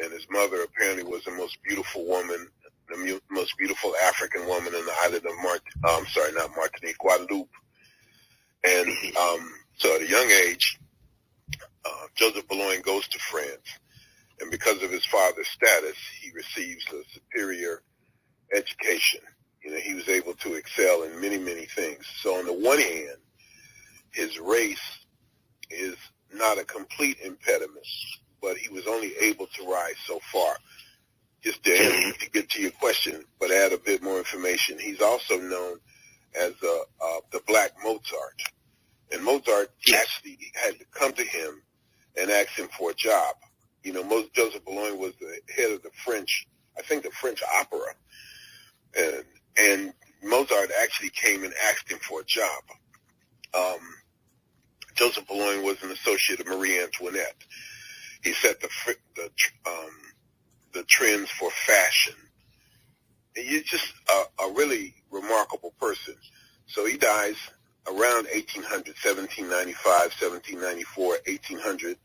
and his mother apparently was the most beautiful woman, the most beautiful African woman in the island of Guadeloupe. And so at a young age, Joseph Boulogne goes to France, and because of his father's status, he receives a superior education. He was able to excel in many, many things. So on the one hand, his race is not a complete impediment, but he was only able to rise so far. Just to get to your question, but add a bit more information, he's also known as the Black Mozart. And Mozart actually had to come to him and ask him for a job. Joseph Boulogne was the head of the French opera. And Mozart actually came and asked him for a job. Joseph Boulogne was an associate of Marie Antoinette. He set the trends for fashion. And he's just a really remarkable person. So he dies around 1800, 1795, 1794, 1800,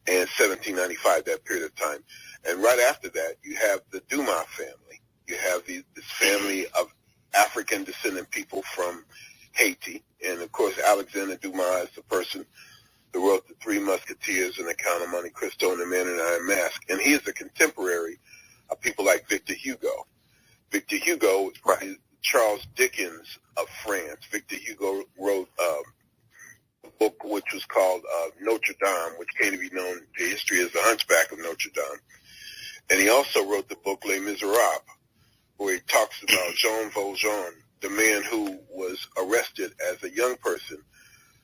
and 1795, that period of time. And right after that, you have the Dumas family. You have this family of African descendant people from Haiti. And, of course, Alexander Dumas is the person who wrote The Three Musketeers and The Count of Monte Cristo and The Man in the Iron Mask. And he is a contemporary of people like Victor Hugo. Victor Hugo is Charles Dickens of France. Victor Hugo wrote a book which was called Notre Dame, which came to be known to history as The Hunchback of Notre Dame. And he also wrote the book Les Miserables, where he talks about Jean Valjean, the man who was arrested as a young person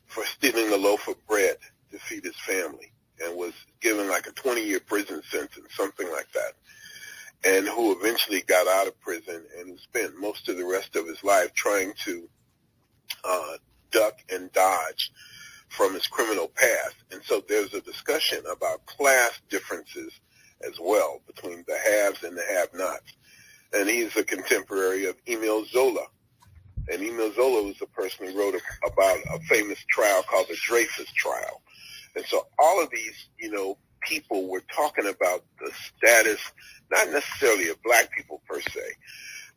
for stealing a loaf of bread to feed his family and was given like a 20-year prison sentence, something like that, and who eventually got out of prison and who spent most of the rest of his life trying to duck and dodge from his criminal past. And so there's a discussion about class differences as well between the haves and the have-nots. And he's a contemporary of Emile Zola. And Emile Zola was the person who wrote about a famous trial called the Dreyfus Trial. And so all of these, people were talking about the status, not necessarily of black people per se,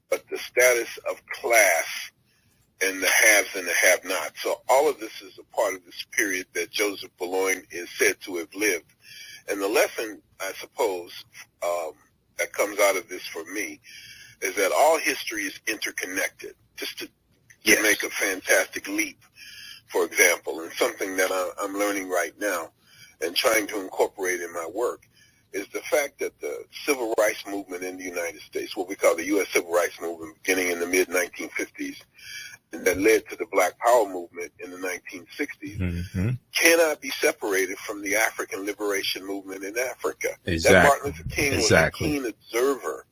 but the status of class and the haves and the have-nots. So all of this is a part of this period that Joseph Boulogne is said to have lived. And the lesson, I suppose, that comes out of this for me is that all history is interconnected. Just to make a fantastic leap, for example, and something that I'm learning right now and trying to incorporate in my work is the fact that the civil rights movement in the United States, what we call the U.S. Civil Rights Movement beginning in the mid-1950s, and that led to the Black Power movement in the 1960s, cannot be separated from the African liberation movement in Africa. Exactly. That Martin Luther King was a keen observer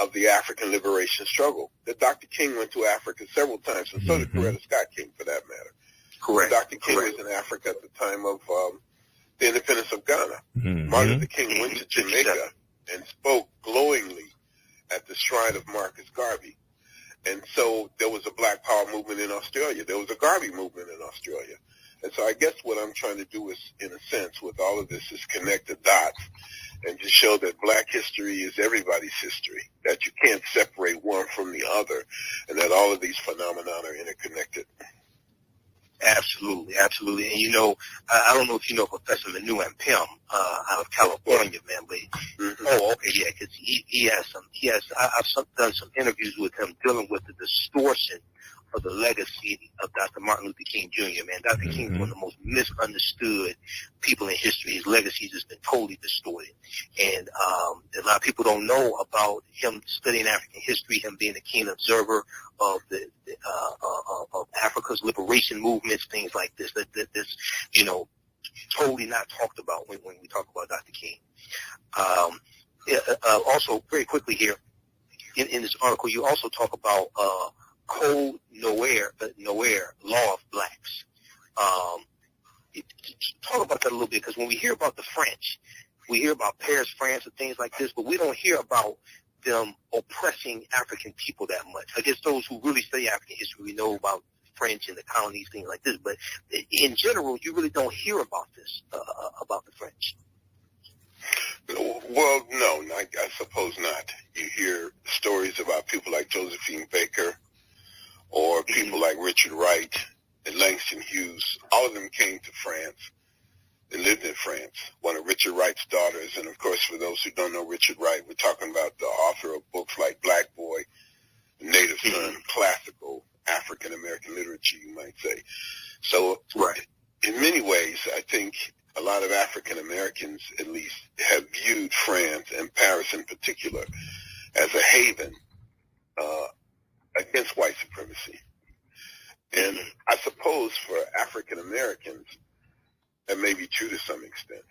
of the African liberation struggle. That Dr. King went to Africa several times, and so did Coretta Scott King, for that matter. Correct. Dr. King was in Africa at the time of the independence of Ghana. Martin Luther King went to Jamaica and spoke glowingly at the shrine of Marcus Garvey. And so there was a Black Power movement in Australia. There was a Garvey movement in Australia. And so I guess what I'm trying to do is, in a sense, with all of this, is connect the dots and to show that black history is everybody's history, that you can't separate one from the other, and that all of these phenomena are interconnected. Absolutely, absolutely. And I don't know if you know Professor Manu and Pim out of California, man, but because I've done some interviews with him dealing with the distortion of the legacy of Dr. Martin Luther King Jr., man. Dr. King is one of the most misunderstood people in history. His legacy has been totally distorted. And a lot of people don't know about him studying African history, him being a keen observer of of Africa's liberation movements, things like this. That's totally not talked about when we talk about Dr. King. Also, very quickly here, in this article, you also talk about Code Noir, Law of Blacks. Talk about that a little bit, because when we hear about the French, we hear about Paris, France, and things like this, but we don't hear about them oppressing African people that much. I guess those who really study African history, we know about French and the colonies, things like this, but in general, you really don't hear about this, about the French. Well, no, I suppose not. You hear stories about people like Josephine Baker, or people like Richard Wright and Langston Hughes. All of them came to France. They lived in France. One of Richard Wright's daughters, and of course, for those who don't know Richard Wright, we're talking about the author of books like Black Boy, Native Son, classical African-American literature, you might say. So, in many ways, I think a lot of African-Americans, at least, have viewed France, and Paris in particular, as a haven against white supremacy. And I suppose for African Americans, that may be true to some extent.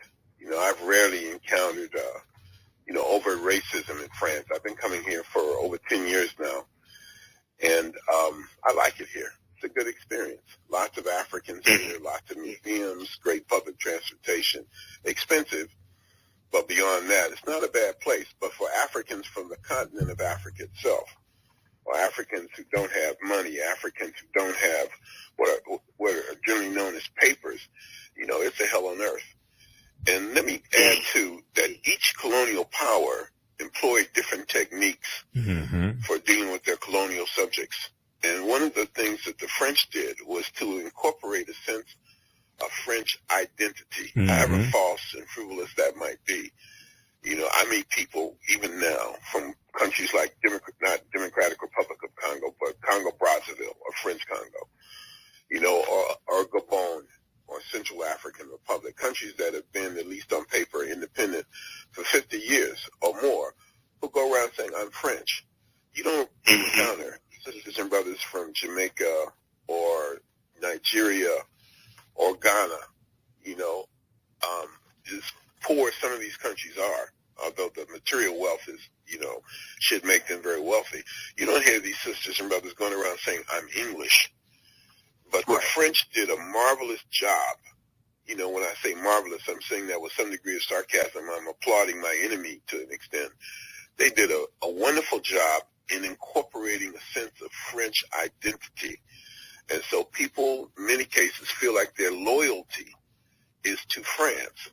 I've rarely encountered, overt racism in France. I've been coming here for over 10 years now, and I like it here. It's a good experience. Lots of Africans here, lots of museums, great public transportation, expensive, but beyond that, it's not a bad place. But for Africans from the continent of Africa itself, or Africans who don't have money, Africans who don't have what are generally known as papers, you know, it's a hell on earth. And let me add, too, that each colonial power employed different techniques for dealing with their colonial subjects. And one of the things that the French did was to incorporate a sense of French identity, however false and frivolous that might be. You know, I meet people even now from countries like not Democratic Republic of Congo, but Congo Brazzaville or French Congo, you know, or Gabon or Central African Republic, countries that have been, at least on paper, independent for 50 years or more, who go around saying, I'm French. You don't encounter sisters and brothers from Jamaica or Nigeria or Ghana, you know, as poor as some of these countries are, although the material wealth is, you know, should make them very wealthy. You don't hear these sisters and brothers going around saying, I'm English. But the French did a marvelous job. You know, when I say marvelous, I'm saying that with some degree of sarcasm. I'm applauding my enemy to an extent. They did a wonderful job in incorporating a sense of French identity. And so people, in many cases, feel like their loyalty is to France.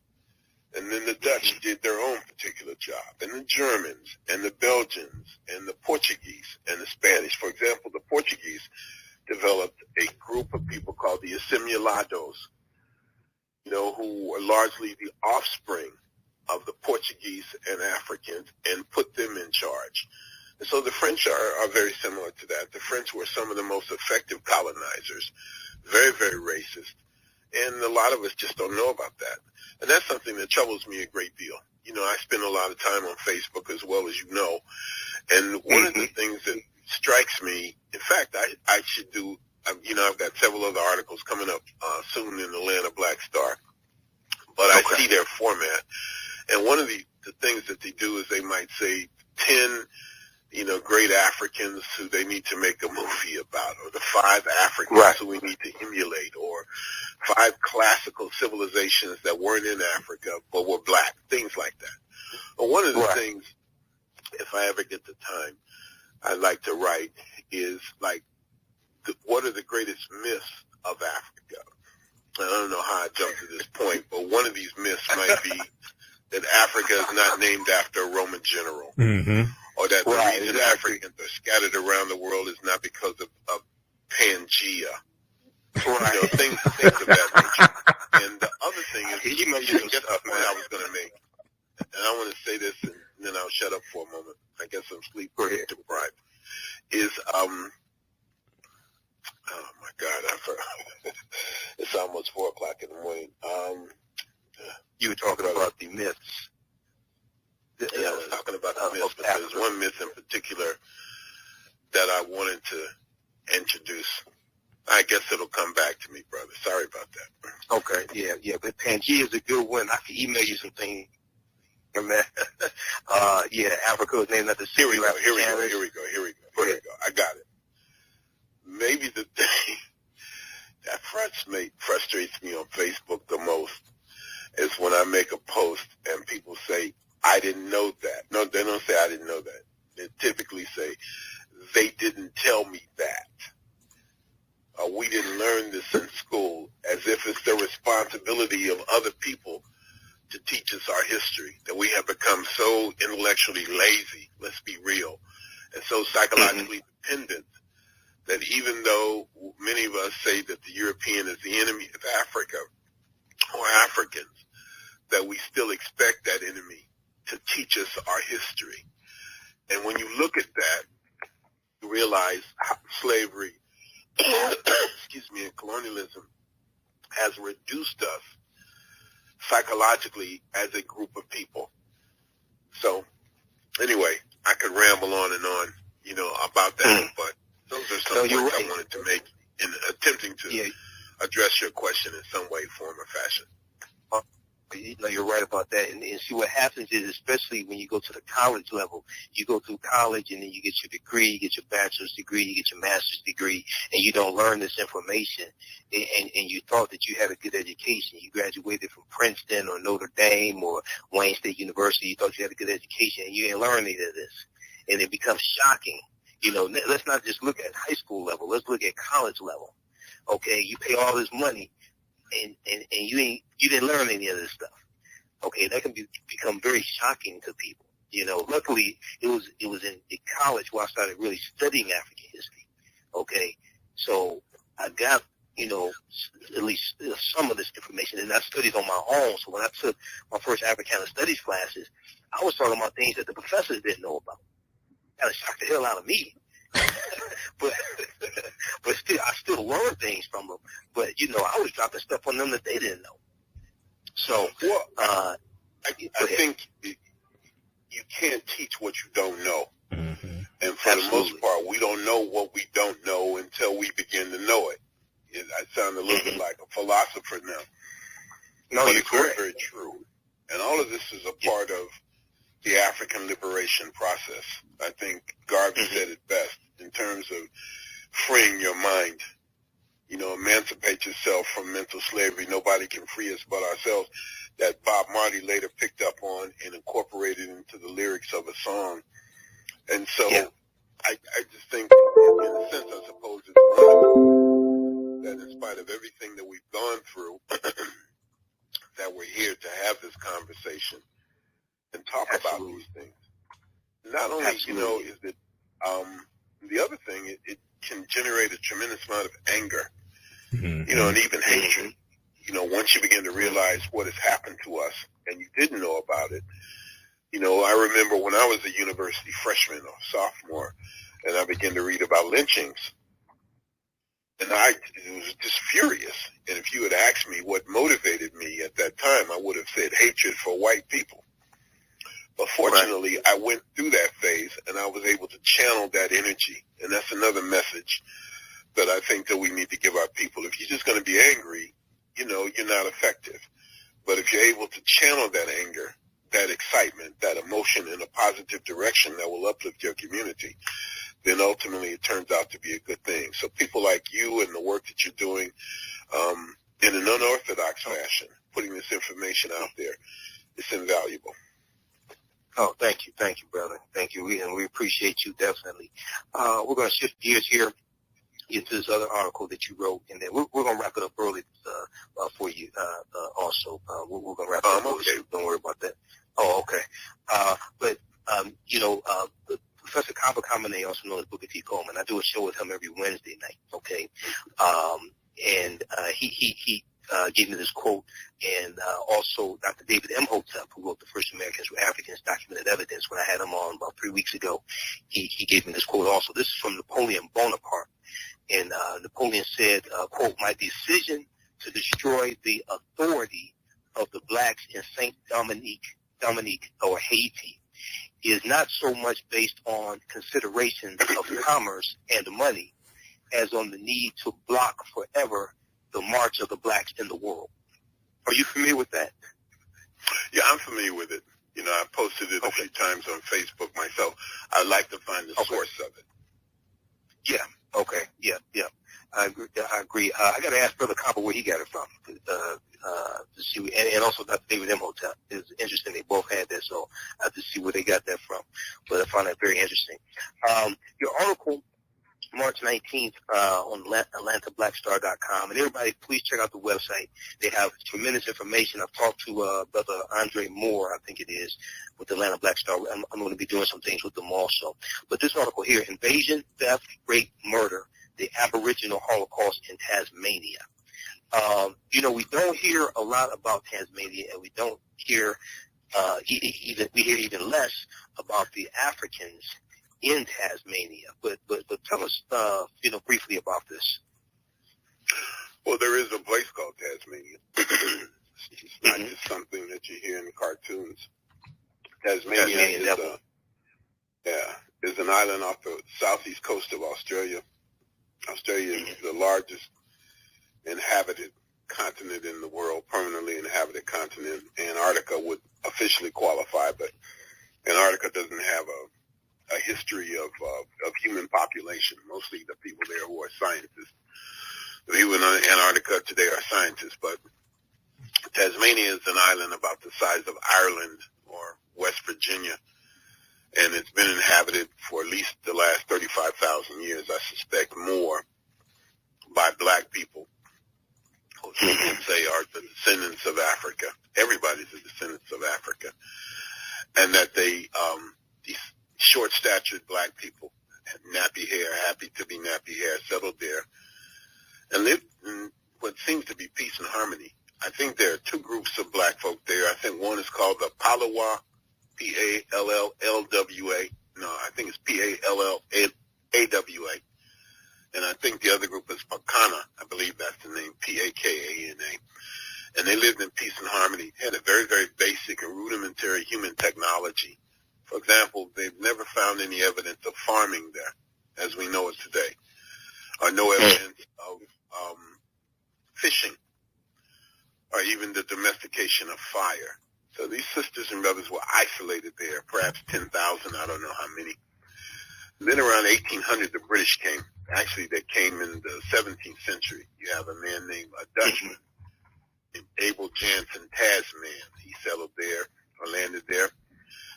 And then the Dutch did their own particular job, and the Germans, and the Belgians, and the Portuguese, and the Spanish. For example, the Portuguese developed a group of people called the Assimilados, you know, who were largely the offspring of the Portuguese and Africans, and put them in charge. And so the French are very similar to that. The French were some of the most effective colonizers, very, very racist. And a lot of us just don't know about that. And that's something that troubles me a great deal. You know, I spend a lot of time on Facebook as well as you know. And one of the things that strikes me, in fact, I should do, you know, I've got several other articles coming up soon in Atlanta Black Star. But I see their format. And one of the things that they do is they might say 10, you know, great Africans who they need to make a movie about, or the 5 Africans who we need to emulate, or 5 classical civilizations that weren't in Africa but were black, things like that. But one of the things, if I ever get the time, I'd like to write is like, what are the greatest myths of Africa? I don't know how I jumped to this point, but one of these myths might be that Africa is not named after a Roman general. Or that the reason Africans are scattered around the world is not because of Pangea. You know, things of that nature. And the other thing is, you mentioned just the point I was going to make. And I want to say this, and then I'll shut up for a moment. I guess I'm sleep deprived. Is, oh my God, I forgot. It's almost 4 o'clock in the morning. You were talking about the myths. Yeah, I was talking about the myths, but there's one myth in particular that I wanted to introduce. I guess it'll come back to me, brother. Sorry about that. Okay, yeah, but Pangea is a good one. I can email you some things. Yeah, Africa is named after Here we go. I got it. Maybe the thing that frustrates me on Facebook the most is when I make a post and people say, I didn't know that. No, they don't say I didn't know that. They typically say, they didn't tell me that. We didn't learn this in school, as if it's the responsibility of other people to teach us our history, that we have become so intellectually lazy, let's be real, and so psychologically dependent that even though many of us say that the European is the enemy of Africa or Africans, that we still expect that enemy to teach us our history. And when you look at that, you realize how slavery, and colonialism has reduced us psychologically as a group of people. So, anyway, I could ramble on and on, you know, about that, but those are some points I wanted to make in attempting to address your question in some way, form, or fashion. You know, you're right about that. And see, what happens is, especially when you go to the college level, you go through college and then you get your degree, you get your bachelor's degree, you get your master's degree, and you don't learn this information. And you thought that you had a good education. You graduated from Princeton or Notre Dame or Wayne State University. You thought you had a good education, and you didn't learn any of this. And it becomes shocking. Let's not just look at high school level. Let's look at college level. Okay, you pay all this money, and you didn't learn any of this stuff. Okay, that can become very shocking to people. Luckily it was in college where I started really studying African history. Okay, so I got at least some of this information, and I studied on my own. So when I took my first Africana Studies classes, I was talking about things that the professors didn't know about. Kind of shocked the hell out of me. but still, I still learned things from them. But I was dropping stuff on them that they didn't know. So, I think you can't teach what you don't know. Mm-hmm. And for the most part, we don't know what we don't know until we begin to know it. I sound a little bit like a philosopher now. No, but you're it's very, correct. very true. And all of this is a part of the African liberation process. I think Garvey said it best in terms of freeing your mind. Emancipate yourself from mental slavery. Nobody can free us but ourselves. That Bob Marley later picked up on and incorporated into the lyrics of a song. And so I just think, in a sense, I suppose it's wonderful that in spite of everything that we've gone through, that we're here to have this conversation and talk about these things. Not only, is it, the other thing, it can generate a tremendous amount of anger, and even hatred. Once you begin to realize what has happened to us and you didn't know about it. I remember when I was a university freshman or sophomore and I began to read about lynchings, and I was just furious. And if you had asked me what motivated me at that time, I would have said hatred for white people. But fortunately, I went through that phase and I was able to channel that energy. And that's another message that I think that we need to give our people. If you're just going to be angry, you're not effective. But if you're able to channel that anger, that excitement, that emotion in a positive direction that will uplift your community, then ultimately it turns out to be a good thing. So people like you and the work that you're doing in an unorthodox fashion, putting this information out there, it's invaluable. Oh, thank you, brother. Thank you, and we appreciate you definitely. We're going to shift gears here into this other article that you wrote, and then we're going to wrap it up early for you also. We're going to wrap it up early, so don't worry about that. Oh, okay. Professor Kaba Kamene, also known as Booker T. Coleman, I do a show with him every Wednesday night, okay? And he gave me this quote, and also Dr. David Imhotep, who wrote The First Americans Were Africans, Documented Evidence, when I had him on about 3 weeks ago, he gave me this quote also. This is from Napoleon Bonaparte, and Napoleon said, quote, "My decision to destroy the authority of the blacks in Saint Dominique or Haiti is not so much based on considerations of commerce and money as on the need to block forever the march of the blacks in the world." Are you familiar with that? Yeah, I'm familiar with it. I posted it a few times on Facebook myself. I'd like to find the source of it. Yeah. Okay. Yeah. I agree. I got to ask Brother Copper where he got it from to see, and also Dr. David Imhotep. It's interesting. They both had that, so I have to see where they got that from. But I found that very interesting. Your article, March 19th, on AtlantaBlackStar.com. And everybody, please check out the website. They have tremendous information. I've talked to Brother Andre Moore, I think it is, with Atlanta Black Star. I'm going to be doing some things with them also. But this article here, Invasion, Theft, Rape, Murder, the Aboriginal Holocaust in Tasmania. We don't hear a lot about Tasmania, and we don't hear, we hear even less about the Africans in Tasmania, but tell us, briefly about this. Well, there is a place called Tasmania. It's not just something that you hear in the cartoons. Tasmania is an island off the southeast coast of Australia. Australia is the largest inhabited continent in the world, permanently inhabited continent. Antarctica would officially qualify, but Antarctica doesn't have a history of human population. Mostly the people there who are scientists. The people in Antarctica today are scientists, but Tasmania is an island about the size of Ireland or West Virginia, and it's been inhabited for at least the last 35,000 years, I suspect more, by black people, who some would say are the descendants of Africa. Everybody's a descendant of Africa. And that they, these short-statured black people, nappy hair, happy to be nappy hair, settled there, and lived in what seems to be peace and harmony. I think there are two groups of black folk there. I think one is called the Palawa, P-A-L-L-L-W-A. No, I think it's P-A-L-L-A-W-A. And I think the other group is Pakana. I believe that's the name, P-A-K-A-N-A. And they lived in peace and harmony, had a very, very basic and rudimentary human technology. For example, they've never found any evidence of farming there, as we know it today, or no evidence of fishing, or even the domestication of fire. So these sisters and brothers were isolated there, perhaps 10,000, I don't know how many. And then around 1800, the British came. Actually, they came in the 17th century. You have a man named, a Dutchman, named Abel Jansen Tasman. He settled there, or landed there.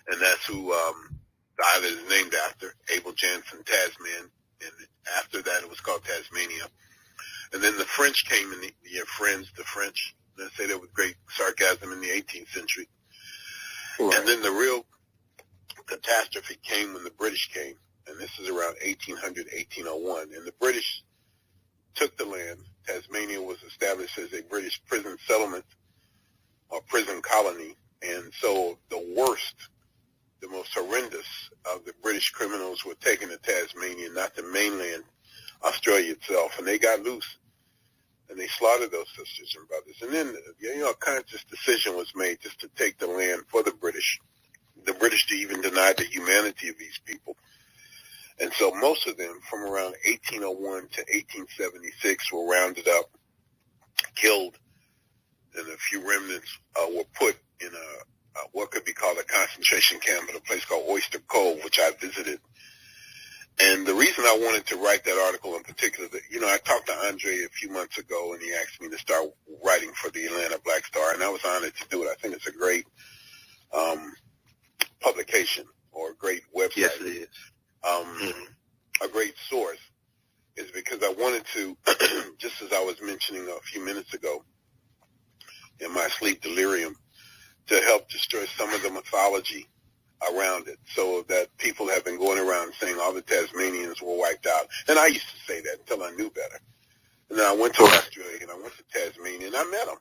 And that's who the island is named after, Abel Jansen Tasman. And after that, it was called Tasmania. And then the French came in, the French, let's say that with great sarcasm, in the 18th century. Right. And then the real catastrophe came when the British came. And this is around 1800, 1801. And the British took the land. Tasmania was established as a British prison settlement or prison colony. And so the worst, the most horrendous of the British criminals were taken to Tasmania, not the mainland, Australia itself. And they got loose. And they slaughtered those sisters and brothers. And then, a conscious decision was made just to take the land for the British. The British even denied the humanity of these people. And so most of them, from around 1801 to 1876, were rounded up, killed, and a few remnants were put in what could be called a concentration camp at a place called Oyster Cove, which I visited. And the reason I wanted to write that article in particular, I talked to Andre a few months ago, and he asked me to start writing for the Atlanta Black Star, and I was honored to do it. I think it's a great publication, or a great website. Yes, it is. A great source, is because I wanted to, just as I was mentioning a few minutes ago, in my sleep delirium, to help destroy some of the mythology around it, so that people have been going around saying all the Tasmanians were wiped out. And I used to say that until I knew better. And then I went to Australia, and I went to Tasmania, and I met them.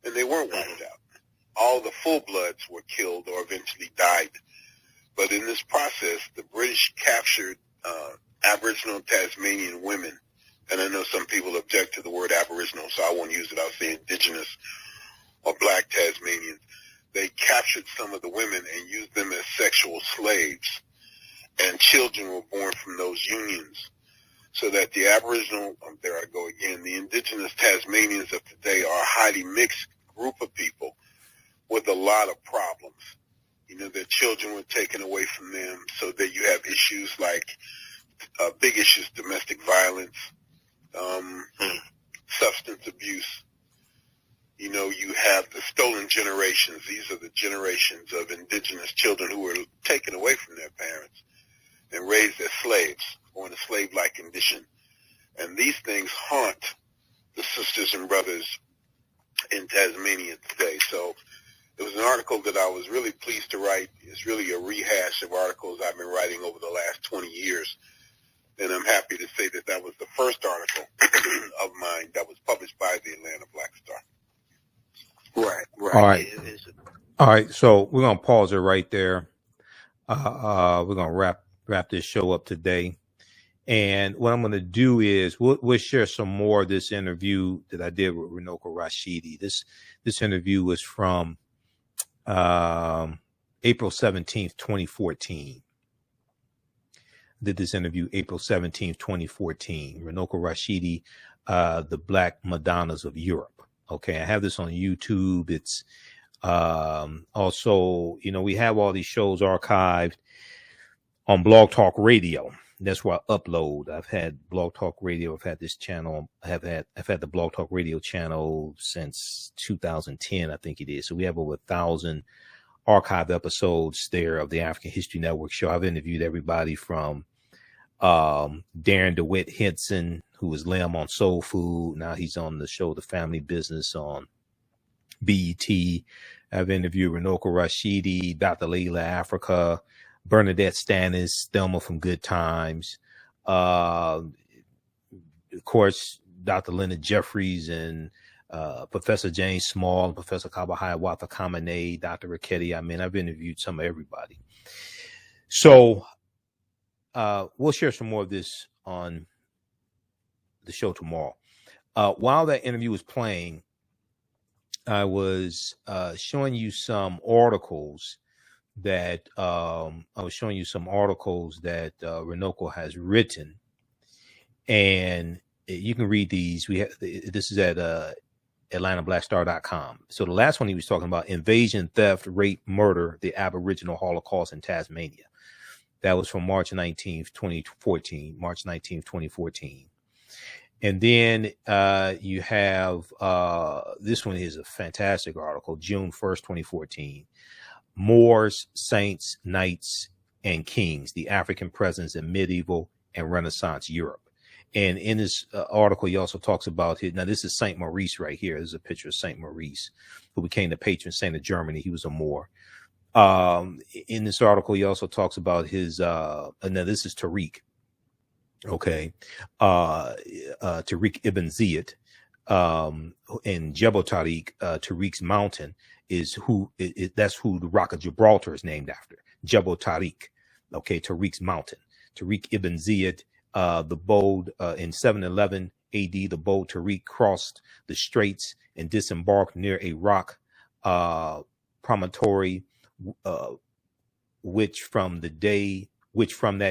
And they weren't wiped out. All the full-bloods were killed or eventually died. But in this process, the British captured Aboriginal Tasmanian women. And I know some people object to the word Aboriginal, so I won't use it. I'll say indigenous or black Tasmanians. They captured some of the women and used them as sexual slaves. And children were born from those unions. So that the Aboriginal, there I go again, the indigenous Tasmanians of today are a highly mixed group of people with a lot of problems. Their children were taken away from them, so that you have issues like big issues, domestic violence, substance abuse. You have the stolen generations. These are the generations of indigenous children who were taken away from their parents and raised as slaves or in a slave-like condition. And these things haunt the sisters and brothers in Tasmania today. So it was an article that I was really pleased to write. It's really a rehash of articles I've been writing over the last 20 years. And I'm happy to say that that was the first article of mine that was published by the Atlanta Black Star. Right. All right. So we're going to pause it right there. We're going to wrap this show up today. And what I'm going to do is we'll share some more of this interview that I did with Runoko Rashidi. This interview was from April 17th, 2014. Did this interview April 17th, 2014. Runoko Rashidi, the Black Madonnas of Europe. Okay, I have this on YouTube. It's also, we have all these shows archived on Blog Talk Radio. That's where I upload. I've had Blog Talk Radio. I've had this channel. I've had the Blog Talk Radio channel since 2010, I think it is. So we have over 1,000 archive episodes there of the African History Network show. I've interviewed everybody from Darren DeWitt Henson, who was Lim on Soul Food. Now he's on the show The Family Business on BET. I've interviewed Runoko Rashidi, Dr. Layla Africa, Bernadette Stannis, Thelma from Good Times. Of course, Dr. Leonard Jeffries and Professor James Small, and Professor Kabahaya Watha Kamene, Dr. Ricchetti. I mean, I've interviewed some of everybody. So we'll share some more of this on the show tomorrow. While that interview was playing, I was showing you some articles that Runoko has written, and you can read these. This is at AtlantaBlackStar.com. So the last one he was talking about: invasion, theft, rape, murder, the Aboriginal Holocaust in Tasmania. That was from March 19th, 2014. March 19th, 2014. And then you have this one is a fantastic article, June 1st, 2014. Moors, Saints, Knights, and Kings, the African Presence in Medieval and Renaissance Europe. And in this article, he also talks about his, now this is Saint Maurice right here. This is a picture of Saint Maurice, who became the patron saint of Germany. He was a Moor. In this article, he also talks about his, now this is Tariq. Okay. Tariq Ibn Ziyad, in Jebel Tariq, Tariq's mountain is that's who the Rock of Gibraltar is named after. Jebel Tariq. Okay. Tariq's mountain. Tariq Ibn Ziyad, the bold, in 711 AD, the bold Tariq crossed the straits and disembarked near a rock, promontory, which from that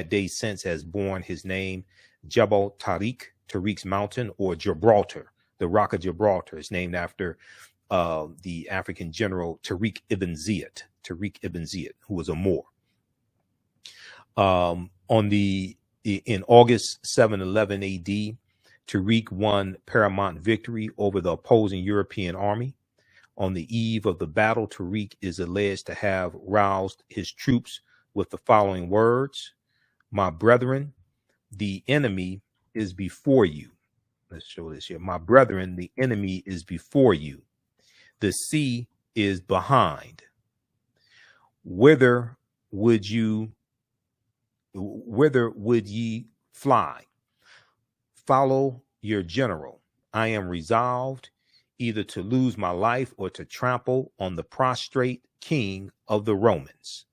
day since has borne his name, Jebel Tariq, Tariq's mountain, or Gibraltar. The Rock of Gibraltar is named after the African general Tariq Ibn Ziyad, who was a Moor. In August 711 AD, Tariq won paramount victory over the opposing European army. On the eve of the battle, Tariq is alleged to have roused his troops with the following words: "My brethren, the enemy is before you." Let's show this here. "My brethren, the enemy is before you. The sea is behind. Whither would ye fly? Follow your general. I am resolved either to lose my life or to trample on the prostrate king of the Romans."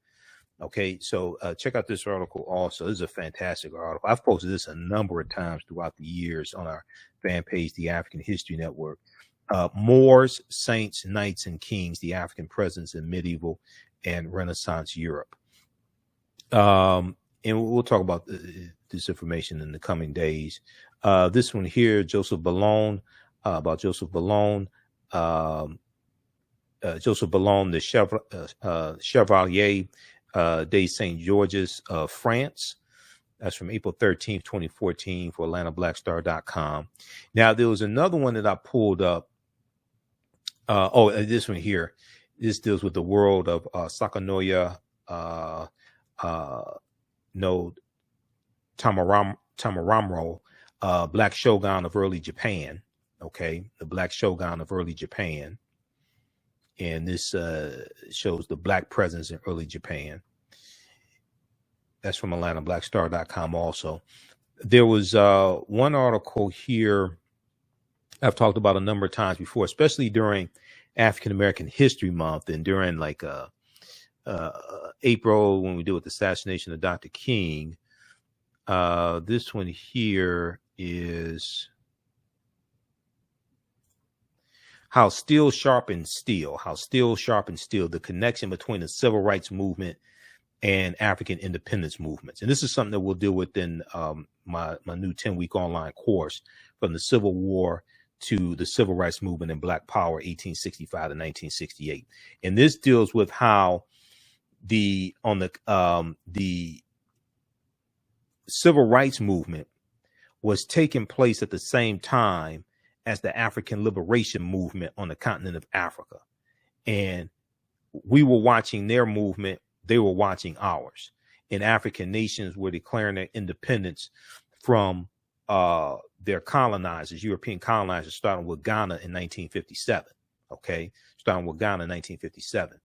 Okay, so check out this article also. This is a fantastic article. I've posted this a number of times throughout the years on our fan page, The African History Network. Moors, Saints, Knights, and Kings, the African Presence in Medieval and Renaissance Europe. And we'll talk about this information in the coming days. This one here, Joseph Ballon, about Joseph Ballon. Joseph Ballon, the Chevalier de St. Georges of France. That's from April 13th, 2014 for AtlantaBlackStar.com. Now, there was another one that I pulled up. This one here. This deals with the world of Sakanoya no Tamaramro, Black Shogun of early Japan. Okay, the Black Shogun of early Japan. And this shows the Black presence in early Japan. That's from AtlantaBlackStar.com also. There was one article here I've talked about a number of times before, especially during African American History Month and during like April when we deal with the assassination of Dr. King. This one here is How Steel Sharpens Steel, the connection between the civil rights movement and African independence movements. And this is something that we'll deal with in my new 10-week online course, From the Civil War to the Civil Rights Movement and Black Power, 1865 to 1968. And this deals with how the civil rights movement was taking place at the same time as the African liberation movement on the continent of Africa. And we were watching their movement. They were watching ours. And African nations were declaring their independence from their colonizers, European colonizers, starting with Ghana in 1957. Okay, starting with Ghana in 1957.